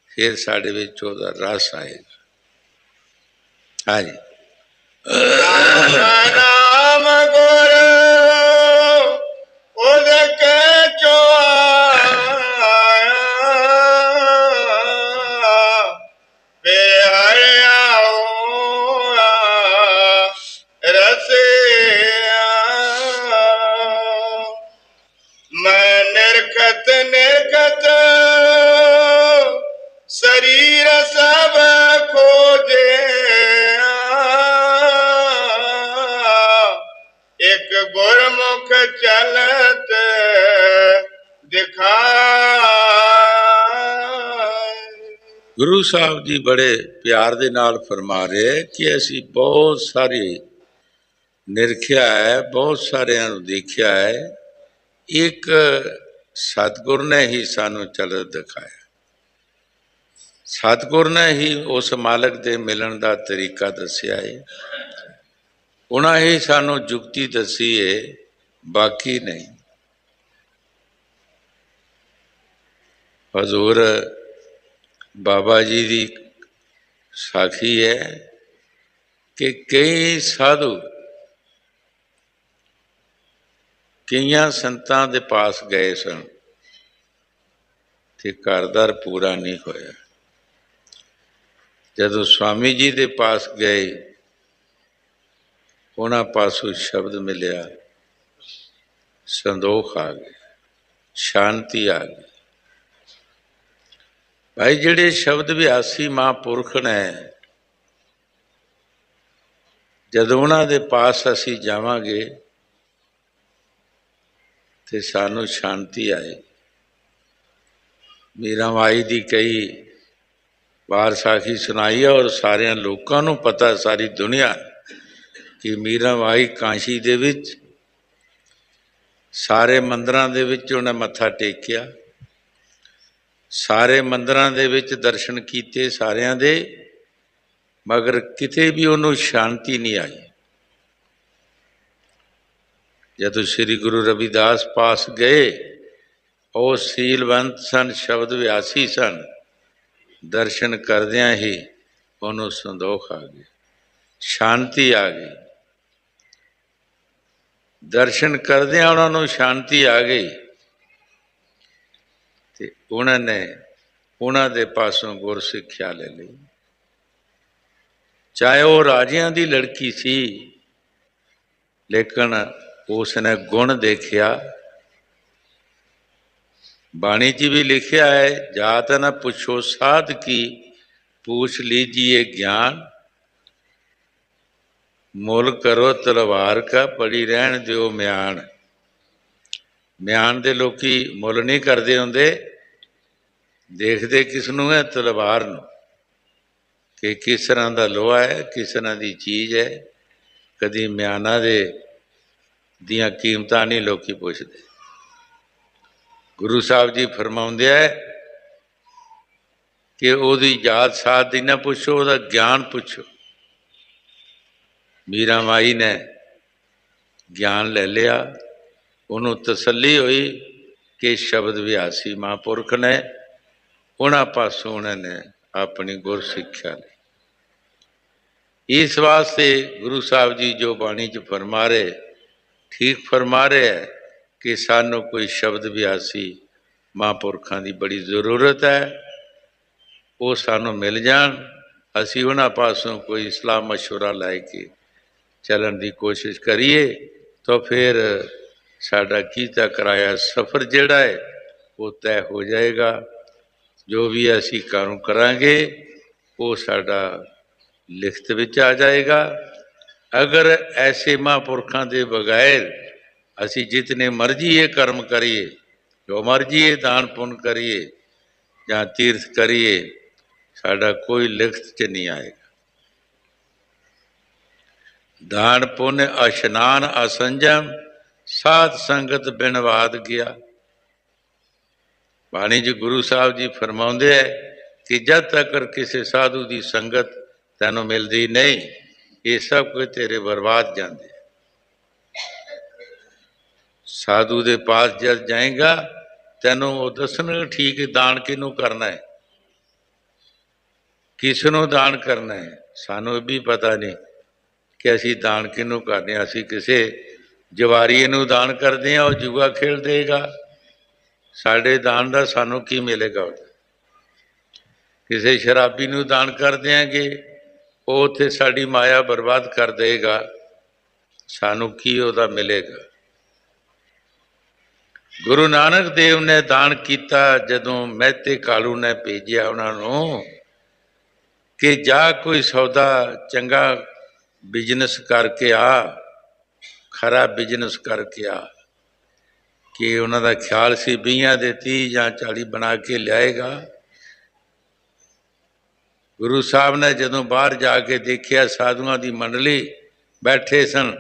ਫਿਰ ਸਾਡੇ ਵਿੱਚ ਉਹਦਾ ਰਸ ਆਏਗਾ। ਹਾਂਜੀ। ਨਾਮ ਗੁਰ ਉਦਕ ਚੁਆਇਆ, ਵੇ ਹਰਿਆ ਰਸਿਆ। ਮੈਂ ਨਿਰਖਤ ਨਿਰਖਤ ਸਰੀਰ ਸਭ ਖੋਜਿਆ, ਇੱਕ ਗੁਰਮੁਖ ਚਲਤ ਦਿਖਾਏ। ਗੁਰੂ ਸਾਹਿਬ ਜੀ ਬੜੇ ਪਿਆਰ ਦੇ ਨਾਲ ਫਰਮਾ ਰਹੇ ਕਿ ਅਸੀਂ ਬਹੁਤ ਸਾਰੇ ਨਿਰਖਿਆ ਹੈ, ਬਹੁਤ ਸਾਰਿਆਂ ਨੂੰ ਦੇਖਿਆ ਹੈ, ਇੱਕ ਸਤਿਗੁਰ ਨੇ ਹੀ ਸਾਨੂੰ ਚਲਤ ਦਿਖਾਇਆ। ਸਤਿਗੁਰ ਨੇ ਹੀ ਉਸ ਮਾਲਕ ਦੇ ਮਿਲਣ ਦਾ ਤਰੀਕਾ ਦੱਸਿਆ ਹੈ, ਉਹਨਾਂ ਹੀ ਸਾਨੂੰ ਜੁਗਤੀ ਦੱਸੀ ਹੈ, ਬਾਕੀ ਨਹੀਂ। ਹਜ਼ੂਰ ਬਾਬਾ ਜੀ ਦੀ ਸਾਖੀ ਹੈ ਕਿ ਕਈ ਸਾਧੂ ਕਈਆਂ ਸੰਤਾਂ ਦੇ ਪਾਸ ਗਏ ਸਨ ਤੇ ਘਰ-ਦਰ ਪੂਰਾ ਨਹੀਂ ਹੋਇਆ। ਜਦੋਂ ਸਵਾਮੀ ਜੀ ਦੇ ਪਾਸ ਗਏ, ਉਹਨਾਂ ਪਾਸੋਂ ਸ਼ਬਦ ਮਿਲਿਆ, ਸੰਦੋਖ ਆ ਗਿਆ, ਸ਼ਾਂਤੀ ਆ ਗਈ। ਭਾਈ ਜਿਹੜੇ ਸ਼ਬਦ ਵਿਆਸੀ ਮਹਾਂਪੁਰਖ ਨੇ, ਜਦੋਂ ਉਹਨਾਂ ਦੇ ਪਾਸ ਅਸੀਂ ਜਾਵਾਂਗੇ ਤੇ ਸਾਨੂੰ ਸ਼ਾਂਤੀ ਆਏ। ਮੀਰਾ ਮਾਈ ਦੀ ਕਈ ਵਾਰ ਸਾਖੀ ਸੁਣਾਈ ਹੈ, ਔਰ ਸਾਰਿਆਂ ਲੋਕਾਂ ਨੂੰ ਪਤਾ, ਸਾਰੀ ਦੁਨੀਆ, ਕਿ ਮੀਰਾ ਮਾਈ ਕਾਸ਼ੀ ਦੇ ਵਿੱਚ ਸਾਰੇ ਮੰਦਰਾਂ ਦੇ ਵਿੱਚ ਉਹਨੇ ਮੱਥਾ ਟੇਕਿਆ, ਸਾਰੇ ਮੰਦਰਾਂ ਦੇ ਵਿੱਚ ਦਰਸ਼ਨ ਕੀਤੇ ਸਾਰਿਆਂ ਦੇ, ਮਗਰ ਕਿਤੇ ਵੀ ਉਹਨੂੰ ਸ਼ਾਂਤੀ ਨਹੀਂ ਆਈ। ਜਦੋਂ ਸ੍ਰੀ ਗੁਰੂ ਰਵਿਦਾਸ ਪਾਸ ਗਏ, ਉਹ ਸੀਲਵੰਤ ਸਨ, ਸ਼ਬਦ ਵਿਆਸੀ ਸਨ, ਦਰਸ਼ਨ ਕਰਦਿਆਂ ਹੀ ਉਹਨੂੰ ਸੰਦੋਖ ਆ ਗਈ, ਸ਼ਾਂਤੀ ਆ ਗਈ। ਦਰਸ਼ਨ ਕਰਦਿਆਂ ਉਹਨਾਂ ਨੂੰ ਸ਼ਾਂਤੀ ਆ ਗਈ ਤੇ ਉਹਨਾਂ ਨੇ ਉਹਨਾਂ ਦੇ ਪਾਸੋਂ ਗੁਰ ਸਿੱਖਿਆ ਲੈ ਲਈ। ਚਾਹੇ ਉਹ ਰਾਜਿਆਂ ਦੀ ਲੜਕੀ ਸੀ, ਲੇਕਿਨ ਉਸ ਨੇ ਗੁਣ ਦੇਖਿਆ। ਬਾਣੀ 'ਚ ਵੀ ਲਿਖਿਆ ਹੈ, ਜਾਤ ਨਾ ਪੁੱਛੋ ਸਾਧ ਕੀ, पूछ लीजिए ज्ञान, मुल करो तलवार का, पड़ी रहन दिओ म्यान। म्यान दे लोकी मुल नहीं करते होंदे, देखते किसनू है? तलवार नूं, कि किस तरह का लोहा है, किस तरह की चीज़ है। कदी म्याना दे दियां कीमतां नहीं लोकी पुछदे। गुरु साहब जी फरमाउंदे है कि ओदी जात सात दी ना पुछो, ओदा ज्ञान पुछो। मीरा माई ने ज्ञान ले लिया, ਉਹਨੂੰ ਤਸੱਲੀ ਹੋਈ ਕਿ ਸ਼ਬਦ ਵਿਆਸੀ ਮਹਾਂਪੁਰਖ ਨੇ, ਉਹਨਾਂ ਪਾਸੋਂ ਉਹਨਾਂ ਨੇ ਆਪਣੀ ਗੁਰ ਸਿੱਖਿਆ ਲਈ। ਇਸ ਵਾਸਤੇ ਗੁਰੂ ਸਾਹਿਬ ਜੀ ਜੋ ਬਾਣੀ 'ਚ ਫਰਮਾ ਰਹੇ, ਠੀਕ ਫਰਮਾ ਰਹੇ ਹੈ ਕਿ ਸਾਨੂੰ ਕੋਈ ਸ਼ਬਦ ਵਿਆਸੀ ਮਹਾਂਪੁਰਖਾਂ ਦੀ ਬੜੀ ਜ਼ਰੂਰਤ ਹੈ। ਉਹ ਸਾਨੂੰ ਮਿਲ ਜਾਣ, ਅਸੀਂ ਉਹਨਾਂ ਪਾਸੋਂ ਕੋਈ ਸਲਾਹ ਮਸ਼ਵਰਾ ਲੈ ਕੇ ਚੱਲਣ ਦੀ ਕੋਸ਼ਿਸ਼ ਕਰੀਏ, ਤਾਂ ਫਿਰ ਸਾਡਾ ਕੀਤਾ ਕਰਾਇਆ ਸਫ਼ਰ ਜਿਹੜਾ ਹੈ ਉਹ ਤੈਅ ਹੋ ਜਾਏਗਾ। ਜੋ ਵੀ ਅਸੀਂ ਕੰਮ ਕਰਾਂਗੇ ਉਹ ਸਾਡਾ ਲਿਖਤ ਵਿੱਚ ਆ ਜਾਏਗਾ। ਅਗਰ ਐਸੇ ਮਹਾਂਪੁਰਖਾਂ ਦੇ ਬਗੈਰ ਅਸੀਂ ਜਿਤਨੇ ਮਰਜ਼ੀ ਇਹ ਕਰਮ ਕਰੀਏ, ਜੋ ਮਰਜ਼ੀ ਇਹ ਦਾਨ ਪੁੰਨ ਕਰੀਏ ਜਾਂ ਤੀਰਥ ਕਰੀਏ, ਸਾਡਾ ਕੋਈ ਲਿਖਤ 'ਚ ਨਹੀਂ ਆਏਗਾ। ਦਾਨ ਪੁੰਨ ਇਸ਼ਨਾਨ ਅਸੰਜਮ, ਸਾਧ ਸੰਗਤ ਬਿਨ ਬਾਧ ਗਿਆ। ਬਾਣੀ 'ਚ ਗੁਰੂ ਸਾਹਿਬ ਜੀ ਫਰਮਾਉਂਦੇ ਹੈ ਕਿ ਜਦ ਤੱਕ ਕਿਸੇ ਸਾਧੂ ਦੀ ਸੰਗਤ ਤੈਨੂੰ ਮਿਲਦੀ ਨਹੀਂ, ਇਹ ਸਭ ਕੁਝ ਤੇਰੇ ਬਰਬਾਦ ਜਾਂਦੇ। ਸਾਧੂ ਦੇ ਪਾਸ ਜਦ ਜਾਏਗਾ ਤੈਨੂੰ ਉਹ ਦੱਸਣਗੇ ਠੀਕ ਦਾਨ ਕਿਹਨੂੰ ਕਰਨਾ ਹੈ, ਕਿਸ ਨੂੰ ਦਾਨ ਕਰਨਾ ਹੈ। ਸਾਨੂੰ ਇਹ ਵੀ ਪਤਾ ਨਹੀਂ ਕਿ ਅਸੀਂ ਦਾਨ ਕਿਹਨੂੰ ਕਰਨੇ ਹਾਂ। ਅਸੀਂ ਕਿਸੇ ਜਵਾਰੀਏ ਨੂੰ ਦਾਨ ਕਰਦੇ ਹਾਂ, ਉਹ ਜੂਆ ਖੇਡ ਦੇਗਾ, ਸਾਡੇ ਦਾਨ ਦਾ ਸਾਨੂੰ ਕੀ ਮਿਲੇਗਾ। ਕਿਸੇ ਸ਼ਰਾਬੀ ਨੂੰ ਦਾਨ ਕਰ ਦਿਆਂਗੇ, ਉਹ ਉੱਥੇ ਸਾਡੀ ਮਾਇਆ ਬਰਬਾਦ ਕਰ ਦੇਗਾ, ਸਾਨੂੰ ਕੀ ਉਹਦਾ ਮਿਲੇਗਾ। ਗੁਰੂ ਨਾਨਕ ਦੇਵ ਨੇ ਦਾਨ ਕੀਤਾ ਜਦੋਂ ਮਹਿਤੇ ਕਾਲੂ ਨੇ ਭੇਜਿਆ ਉਹਨਾਂ ਨੂੰ ਕਿ ਜਾ ਕੋਈ ਸੌਦਾ ਚੰਗਾ ਬਿਜ਼ਨਸ ਕਰਕੇ ਆ, ਖਰਾ ਬਿਜ਼ਨਸ ਕਰਕੇ ਆ। ਕਿ ਉਹਨਾਂ ਦਾ ਖਿਆਲ ਸੀ 20 ਦੇ 30 ਜਾਂ 40 ਬਣਾ ਕੇ ਲਿਆਏਗਾ। ਗੁਰੂ ਸਾਹਿਬ ਨੇ ਜਦੋਂ ਬਾਹਰ ਜਾ ਕੇ ਦੇਖਿਆ ਸਾਧੂਆਂ ਦੀ ਮੰਡਲੀ ਬੈਠੇ ਸਨ,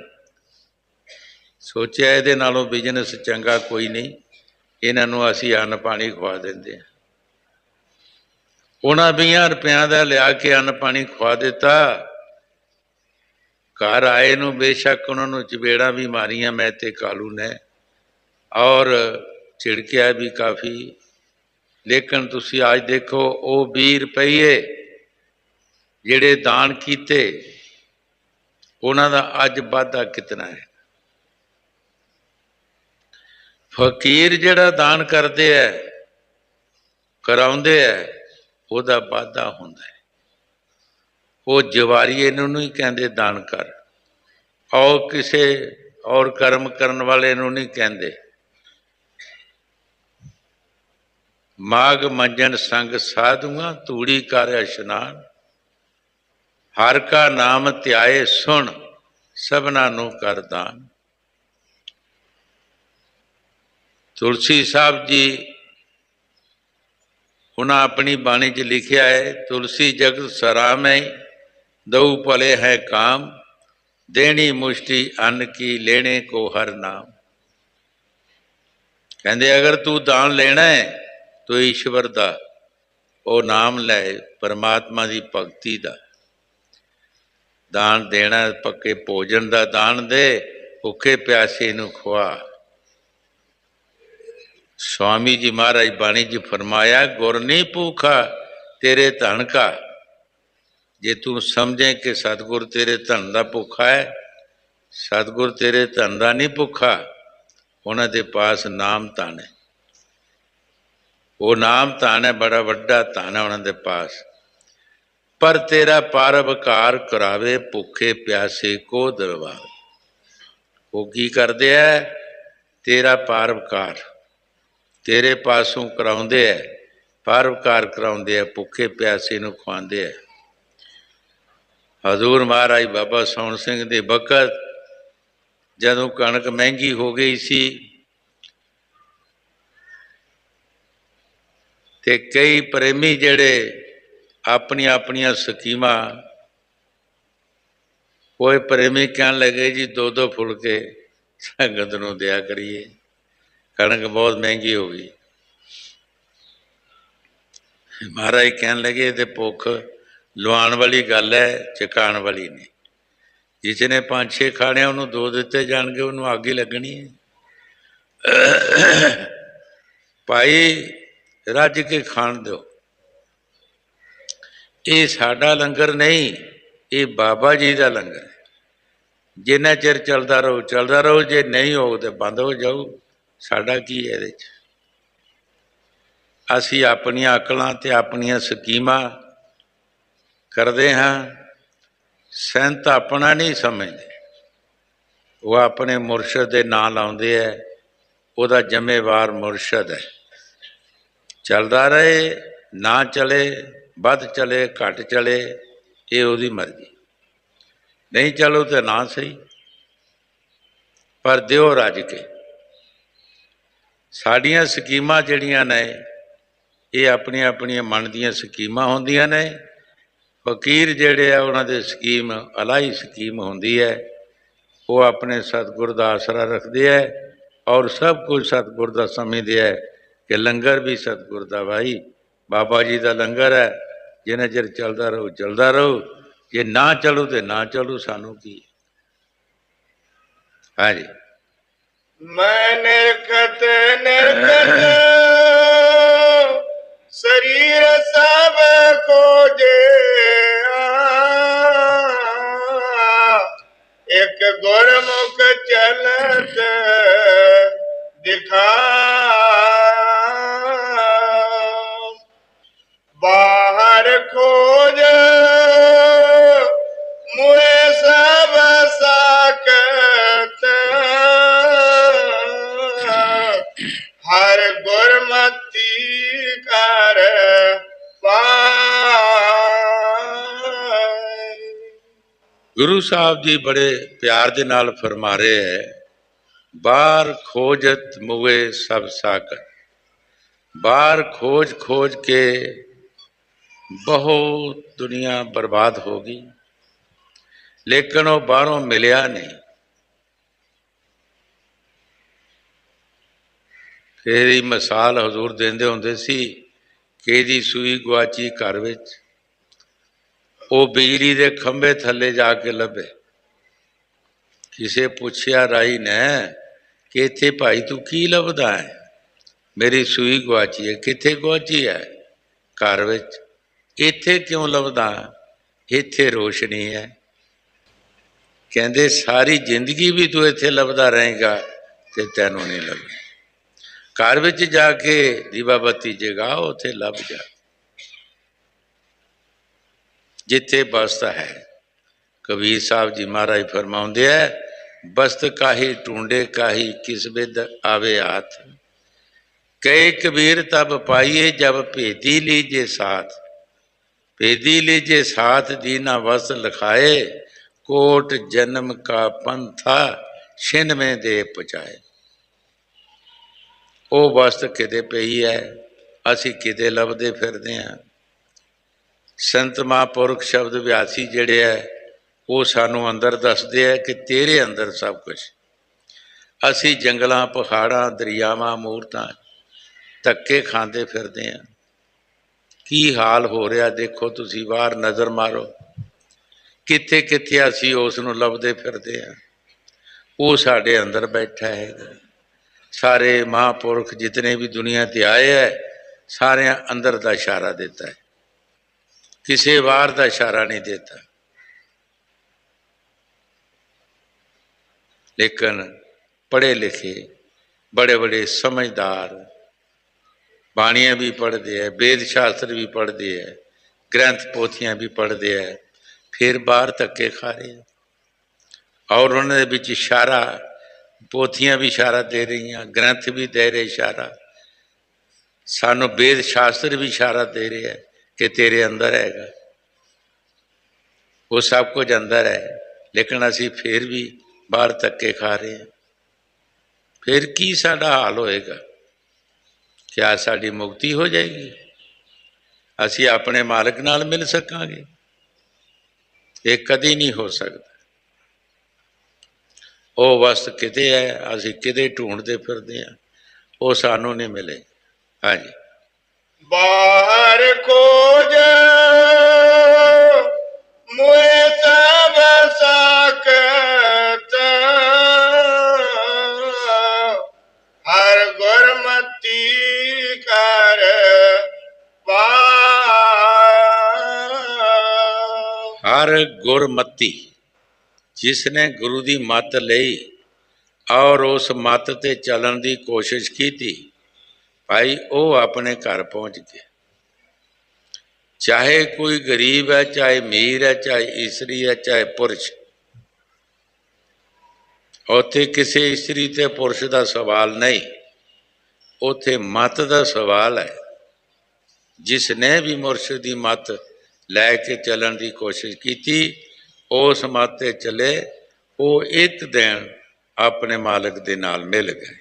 ਸੋਚਿਆ ਇਹਦੇ ਨਾਲੋਂ ਬਿਜ਼ਨਸ ਚੰਗਾ ਕੋਈ ਨਹੀਂ, ਇਹਨਾਂ ਨੂੰ ਅਸੀਂ ਅੰਨ ਪਾਣੀ ਖਵਾ ਦਿੰਦੇ ਹਾਂ। ਉਹਨਾਂ 20 ਰੁਪਇਆਂ ਦਾ ਲਿਆ ਕੇ ਅੰਨ ਪਾਣੀ ਖਵਾ ਦਿੱਤਾ। ਘਰ ਆਏ ਨੂੰ ਬੇਸ਼ੱਕ ਉਹਨਾਂ ਨੂੰ ਚਪੇੜਾਂ ਵੀ ਮਾਰੀਆਂ ਮਹਿਤੇ ਕਾਲੂ ਨੇ, ਔਰ ਝਿੜਕਿਆ ਵੀ ਕਾਫੀ। ਲੇਕਿਨ ਤੁਸੀਂ ਅੱਜ ਦੇਖੋ ਉਹ 20 ਰੁਪਈਏ ਜਿਹੜੇ ਦਾਨ ਕੀਤੇ, ਉਹਨਾਂ ਦਾ ਅੱਜ ਵਾਧਾ ਕਿਤਨਾ ਹੈ। ਫਕੀਰ ਜਿਹੜਾ ਦਾਨ ਕਰਦੇ ਹੈ, ਕਰਾਉਂਦੇ ਹੈ, ਉਹਦਾ ਵਾਧਾ ਹੁੰਦਾ ਹੈ। ਉਹ ਜਵਾਰੀਏ ਨੂੰ ਨਹੀਂ ਕਹਿੰਦੇ ਦਾਨ ਕਰ, ਔਰ ਕਿਸੇ ਔਰ ਕਰਮ ਕਰਨ ਵਾਲੇ ਨੂੰ ਨਹੀਂ ਕਹਿੰਦੇ। ਮਾਘ ਮੰਜਨ ਸੰਗ ਸਾਧੂਆਂ, ਤੂੜੀ ਕਰ ਇਸ਼ਨਾਨ, ਹਰ ਕਾ ਨਾਮ ਧਿਆਏ ਸੁਣ, ਸਭਨਾਂ ਨੂੰ ਕਰ ਦਾਨ। ਤੁਲਸੀ ਸਾਹਿਬ ਜੀ ਉਹਨਾਂ ਆਪਣੀ ਬਾਣੀ 'ਚ ਲਿਖਿਆ ਹੈ, ਤੁਲਸੀ ਜਗਤ ਸਰਾਮੈ, ਦਊ ਭਲੇ ਹੈ ਕਾਮ, ਦੇਣੀ ਮੁਸ਼ਟੀ ਅੰਨ ਕੀ, ਲੈਣੇ ਕੋ ਹਰ ਨਾਮ। ਕਹਿੰਦੇ ਅਗਰ ਤੂੰ ਦਾਨ ਲੈਣਾ ਹੈ ਤੂੰ ਈਸ਼ਵਰ ਦਾ ਉਹ ਨਾਮ ਲੈ, ਪਰਮਾਤਮਾ ਦੀ ਭਗਤੀ ਦਾ ਦਾਨ ਦੇਣਾ। ਪੱਕੇ ਭੋਜਨ ਦਾ ਦਾਨ ਦੇ, ਭੁੱਖੇ ਪਿਆਸੇ ਨੂੰ ਖਵਾ। स्वामी जी महाराज बाणी जी फरमाया, गुर नहीं भूखा तेरे धन का। जे तू समझे कि सतगुर तेरे धन का भुखा है, सतगुर तेरे धन का नहीं भुखा, उन्होंने पास नाम धन है। वो नाम धन है, बड़ा वड्डा धन है उन्होंने पास। पर तेरा पारवकार करावे, भुखे प्यासे को दरबार। वो की करते है, तेरा पारवकार तेरे पासों कराउंदे है, पारवकार कराउंदे है, भुखे प्यासे नूं खुआंदे है। हजूर महाराज बाबा सोहण सिंह दे बखत जदों कणक महंगी हो गई सी ते कई प्रेमी जिहड़े अपनी अपनी स्कीमां, कोई प्रेमी कहन लगे जी 2-2 फुलके संगत नूं दिया करिए, कणक बहुत महंगी हो गई। महाराज कहन लगे तो भुख लुआण वाली गल है, चकाण वाली नहीं। जिसने 5-6 खाने उन्होंने 2 दिते जाएंगे, उन्होंने आग ही लगनी है। ਭਾਈ ਰੱਜ ਕੇ ਖਾਣ ਦਿਓ। ਇਹ ਸਾਡਾ ਲੰਗਰ ਨਹੀਂ, ਇਹ ਬਾਬਾ ਜੀ ਦਾ ਲੰਗਰ ਹੈ। ਜਿੰਨਾ ਚਿਰ ਚੱਲਦਾ ਰਹੋ ਚੱਲਦਾ ਰਹੋ, ਜੇ ਨਹੀਂ ਹੋ ਤਾਂ ਬੰਦ ਹੋ ਜਾਊ। ਸਾਡਾ ਕੀ ਹੈ ਇਹਦੇ 'ਚ? ਅਸੀਂ ਆਪਣੀਆਂ ਅਕਲਾਂ ਤੇ ਆਪਣੀਆਂ ਸਕੀਮਾਂ ਕਰਦੇ ਹਾਂ। ਸੰਤ ਆਪਣਾ ਨਹੀਂ ਸਮਝਦੇ, ਉਹ ਆਪਣੇ ਮੁਰਸ਼ਦ ਦੇ ਨਾਂ ਲਾਉਂਦੇ ਹੈ। ਉਹਦਾ ਜ਼ਿੰਮੇਵਾਰ ਮੁਰਸ਼ਦ ਹੈ। ਚੱਲਦਾ ਰਹੇ, ਨਾ ਚਲੇ, ਵੱਧ ਚਲੇ, ਘੱਟ ਚਲੇ, ਇਹ ਉਹਦੀ ਮਰਜ਼ੀ। ਨਹੀਂ ਚਲੋ ਤਾਂ ਨਾ ਸਹੀ, ਪਰ ਦਿਓ ਰੱਜ ਕੇ। ਸਾਡੀਆਂ ਸਕੀਮਾਂ ਜਿਹੜੀਆਂ ਨੇ ਇਹ ਆਪਣੀਆਂ ਆਪਣੀਆਂ ਮਨ ਦੀਆਂ ਸਕੀਮਾਂ ਹੁੰਦੀਆਂ ਨੇ। ਫਕੀਰ ਜਿਹੜੇ ਆ ਉਹਨਾਂ ਦੇ ਸਕੀਮ ਅਲਾਹੀ ਸਕੀਮ ਹੁੰਦੀ ਹੈ। ਉਹ ਆਪਣੇ ਸਤਿਗੁਰ ਦਾ ਆਸਰਾ ਰੱਖਦੇ ਹੈ ਔਰ ਸਭ ਕੁਝ ਸਤਿਗੁਰ ਦਾ ਸਮਝਦੇ ਹੈ ਕਿ ਲੰਗਰ ਵੀ ਸਤਿਗੁਰ ਦਾ, ਭਾਈ ਬਾਬਾ ਜੀ ਦਾ ਲੰਗਰ ਹੈ। ਜਿੰਨਾ ਚਿਰ ਚੱਲਦਾ ਰਹੋ ਚੱਲਦਾ ਰਹੋ, ਜੇ ਨਾ ਚਲੋ ਤੇ ਨਾ ਚਲੋ, ਸਾਨੂੰ ਕੀ। ਹਾਂਜੀ। ਮੈਂ ਨਿਰਖਤ ਨਿਰਖਤ ਸਰੀਰ ਸਭ ਖੋਜੇ, ਇੱਕ ਗੁਰਮੁਖ ਚਲਤ ਦਿਖਾ, ਬਾਹਰ ਖੋਜ ਮੁਏ ਸਭ ਸਾਕਤ, ਹਰ ਗੁਰਮਤਿ ਕਰ ਪਾਏ। ਗੁਰੂ ਸਾਹਿਬ ਜੀ ਬੜੇ ਪਿਆਰ ਦੇ ਨਾਲ ਫਰਮਾ ਰਹੇ ਹੈ, ਬਾਹਰ ਖੋਜਤ ਮੁਏ ਸਭ ਸਾਕਤ। ਬਾਹਰ ਖੋਜ ਖੋਜ ਕੇ ਬਹੁਤ ਦੁਨੀਆ ਬਰਬਾਦ ਹੋ ਗਈ, ਲੇਕਿਨ ਉਹ ਬਾਹਰੋਂ ਮਿਲਿਆ ਨਹੀਂ। ਫਿਰ ਇਹਦੀ ਮਿਸਾਲ ਹਜ਼ੂਰ ਦਿੰਦੇ ਹੁੰਦੇ ਸੀ ਕਿ ਇਹਦੀ ਸੂਈ ਗੁਆਚੀ ਘਰ ਵਿੱਚ, ਉਹ ਬਿਜਲੀ ਦੇ ਖੰਭੇ ਥੱਲੇ ਜਾ ਕੇ ਲੱਭੇ। ਕਿਸੇ ਪੁੱਛਿਆ ਰਾਈ ਨੇ ਕਿ ਇੱਥੇ ਭਾਈ ਤੂੰ ਕੀ ਲੱਭਦਾ ਹੈ? ਮੇਰੀ ਸੂਈ ਗੁਆਚੀ ਹੈ। ਕਿੱਥੇ ਗੁਆਚੀ ਹੈ? ਘਰ ਵਿੱਚ। ਇੱਥੇ ਕਿਉਂ ਲੱਭਦਾ? ਇੱਥੇ ਰੋਸ਼ਨੀ ਹੈ। ਕਹਿੰਦੇ ਸਾਰੀ ਜ਼ਿੰਦਗੀ ਵੀ ਤੂੰ ਇੱਥੇ ਲੱਭਦਾ ਰਹੇਗਾ ਤੇ ਤੈਨੂੰ ਨਹੀਂ ਲੱਭਣਾ। ਘਰ ਵਿੱਚ ਜਾ ਕੇ ਦੀਵਾ ਬੱਤੀ ਜਗਾ, ਉੱਥੇ ਲੱਭ ਜਾ ਜਿੱਥੇ ਬਸਤ ਹੈ। ਕਬੀਰ ਸਾਹਿਬ ਜੀ ਮਹਾਰਾਜ ਫਰਮਾਉਂਦੇ ਹੈ, ਬਸਤ ਕਾਹੀ ਢੂੰਡੇ ਕਾਹੀ ਕਿਸ ਬਿਦ ਆਵੇ ਹਾਥ, ਕਈ ਕਬੀਰ ਤਬ ਪਾਈਏ ਜਬ ਭੇਦੀ ਲੀਜੇ ਸਾਥ, ਭੇਦੀ ਲੀਜੇ ਸਾਥ दीना वस लिखाए, कोट जन्म का पंथा छिन में दे पहुँचाए। ਉਹ ਵਸਤ ਕਿਤੇ ਪਈ ਹੈ, ਅਸੀਂ ਕਿਤੇ ਲੱਭਦੇ ਫਿਰਦੇ ਹਾਂ। ਸੰਤ ਮਹਾਂਪੁਰਖ ਸ਼ਬਦ ਵਿਆਸੀ ਜਿਹੜੇ ਹੈ ਉਹ ਸਾਨੂੰ ਅੰਦਰ ਦੱਸਦੇ ਹੈ ਕਿ ਤੇਰੇ ਅੰਦਰ ਸਭ ਕੁਝ। ਅਸੀਂ ਜੰਗਲਾਂ, ਪਹਾੜਾਂ, ਦਰਿਆਵਾਂ, ਮੂਰਤਾਂ ਧੱਕੇ ਖਾਂਦੇ ਫਿਰਦੇ ਹਾਂ। ਕੀ ਹਾਲ ਹੋ ਰਿਹਾ ਦੇਖੋ, ਤੁਸੀਂ ਬਾਹਰ ਨਜ਼ਰ ਮਾਰੋ, ਕਿੱਥੇ ਕਿੱਥੇ ਅਸੀਂ ਉਸ ਨੂੰ ਲੱਭਦੇ ਫਿਰਦੇ ਹਾਂ। ਉਹ ਸਾਡੇ ਅੰਦਰ ਬੈਠਾ ਹੈਗਾ। ਸਾਰੇ ਮਹਾਂਪੁਰਖ ਜਿਤਨੇ ਵੀ ਦੁਨੀਆ 'ਤੇ ਆਏ ਹੈ, ਸਾਰਿਆਂ ਅੰਦਰ ਦਾ ਇਸ਼ਾਰਾ ਦਿੱਤਾ ਹੈ, ਕਿਸੇ ਬਾਹਰ ਦਾ ਇਸ਼ਾਰਾ ਨਹੀਂ ਦਿੱਤਾ। ਲੇਕਿਨ ਪੜ੍ਹੇ ਲਿਖੇ बड़े बड़े समझदार बाणियाँ भी पढ़ते हैं, वेद शास्त्र भी पढ़ते हैं, ग्रंथ पोथियाँ भी पढ़ते हैं, फिर बाहर धक्के खा रहे हैं। और उन्होंने बिच इशारा, पोथियाँ भी इशारा दे रही हैं, ग्रंथ भी दे रहे इशारा, सानू वेद शास्त्र भी इशारा दे रहे हैं कि तेरे अंदर हैगा, वो सब कुछ अंदर है। लेकिन असी फिर भी बाहर धक्के खा रहे हैं। फिर की साडा हाल होएगा? क्या साडी मुक्ति हो जाएगी? असी अपने मालिक नाल मिल सकांगे? ये कदी नहीं हो सकता। वो वस्त किते है, असी किते ढूंढते फिरते हैं, वो सानू नहीं मिले। हाँ जी, बाहर खोज मुए सब साकत, ਹਰ ਗੁਰਮਤੀ, जिसने गुरु की मत लई और उस मत ते चलन की कोशिश की थी भाई, वो अपने घर पहुँच गए। चाहे कोई गरीब है, चाहे अमीर है, चाहे इस्त्री है, चाहे पुरुष, उत्थे किसी इस्त्री ते पुरुष का सवाल नहीं, उत्थे मत का सवाल है। जिसने भी मुर्शिद की मत लैके चलन की कोशिश की थी, उस मत ते चले, वो एक दिन अपने मालिक दे नाल मिल गए,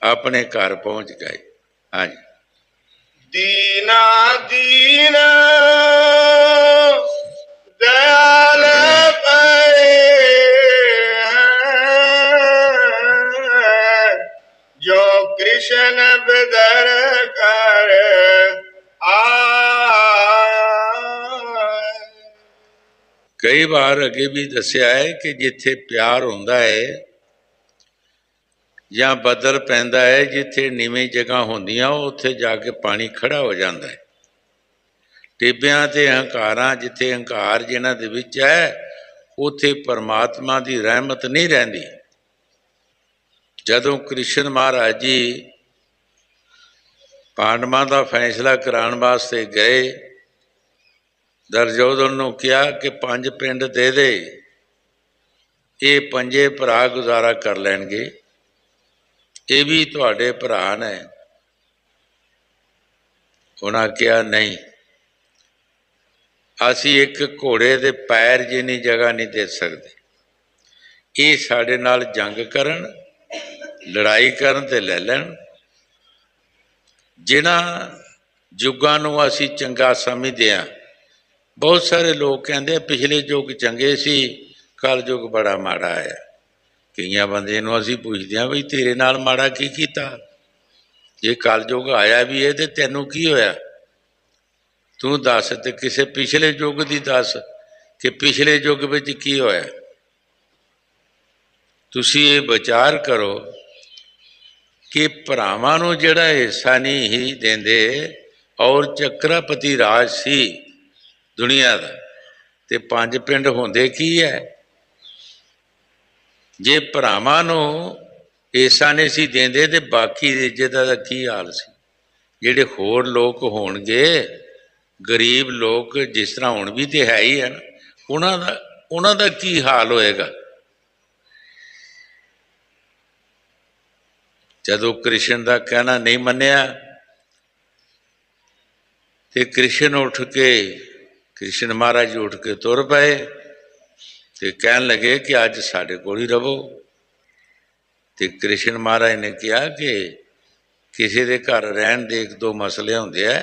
अपने घर पहुँच गए। हाँ जी। दीना दीना दयाल पाए, जो कृष्ण बिदर कर कई बार अगे भी दसिया है कि जिथे प्यार होंदा है या बदल पैंदा है, जिथे नीवीं जगह होंदियां उत्थे जाके पानी खड़ा हो जाता है। टिब्बियां ते हंकारां, जिथे हंकार जिन्हां दे विच है, उत्थे परमात्मा की रहमत नहीं रहिंदी। जदों कृष्ण महाराज जी पांडवां दा फैसला कराने वास्ते गए, दुर्योधन नूं कहा कि 5 पिंड दे दे, ये 5 भरा गुजारा कर लैणगे, ये भी तुहाडे भरा ने। उन्हां कहा नहीं, असी एक घोड़े दे पैर जिन्नी जगह नहीं दे सकते, ये साडे नाल जंग करन, लड़ाई करन ते लै लैण। जिन्हां युगां नूं असी चंगा समझदे हां, बहुत सारे लोग कहते पिछले युग चंगे सी, कल युग बड़ा माड़ा आया। कई बंदे नूं असीं पुछदे हां, बई तेरे नाल माड़ा की कीता? जे कल युग आया भी है तो तैनूं की होया? तू दस, ते किसी पिछले युग की दस कि पिछले युग विच की होया। तुसीं ये विचार करो कि भरावां नूं जिहड़ा हिस्सा नहीं ही देंदे, और चक्रापति राज सी दुनिया का, ते 5 पिंड होंदे की है? जे भरावां नूं हिस्सा नहीं सी देंदे ते बाकी इज्जत दा की हाल सी? जिहड़े होर लोग होणगे, गरीब लोग जिस तरह हुण भी तो है ही है, उन्हां दा की हाल होएगा? जदों कृष्ण का कहना नहीं मन्निया ते कृष्ण उठ के, कृष्ण महाराज उठ के तुर पे ते कहन लगे कि अज साडे कोल ही रवो। ते कृष्ण महाराज ने कहा कि किसी के घर रहन दे 1-2 मसले होंदे है,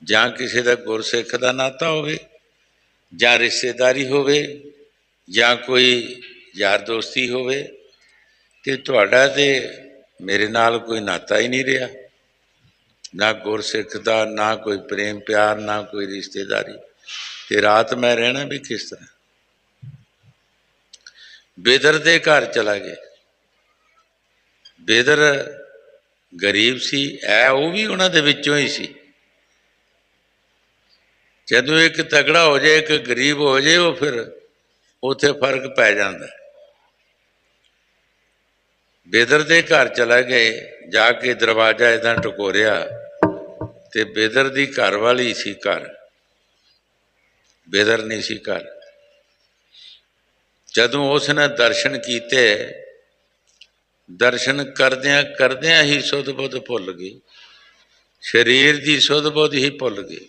जां किसी का गुरसिख का नाता होवे, जां रिश्तेदारी होवे, जां कोई यार दोस्ती होवे, ते तुहाडा ते मेरे नाल कोई नाता ही नहीं रहा, ना गुरसिख का, ना कोई प्रेम प्यार, ना कोई रिश्तेदारी, ते रात मैं रहना भी किस तरह? बेदर दे घर चला गया। बेदर गरीब सी, है वो भी उन्हां दे विचों ही सी। जदों एक तगड़ा हो जाए, एक गरीब हो जाए, वो फिर उत्थे फर्क पै जाता है। बेदर दे घर चला गए, जाके दरवाजा इदां टकोरिया ते बेदर दी घर वाली सी घर, बेदर नहीं सी घर। जदों उसने दर्शन किए, दर्शन करदियां करदियां ही सुध बुध भुल गई, शरीर की सुध बुध ही भुल गई।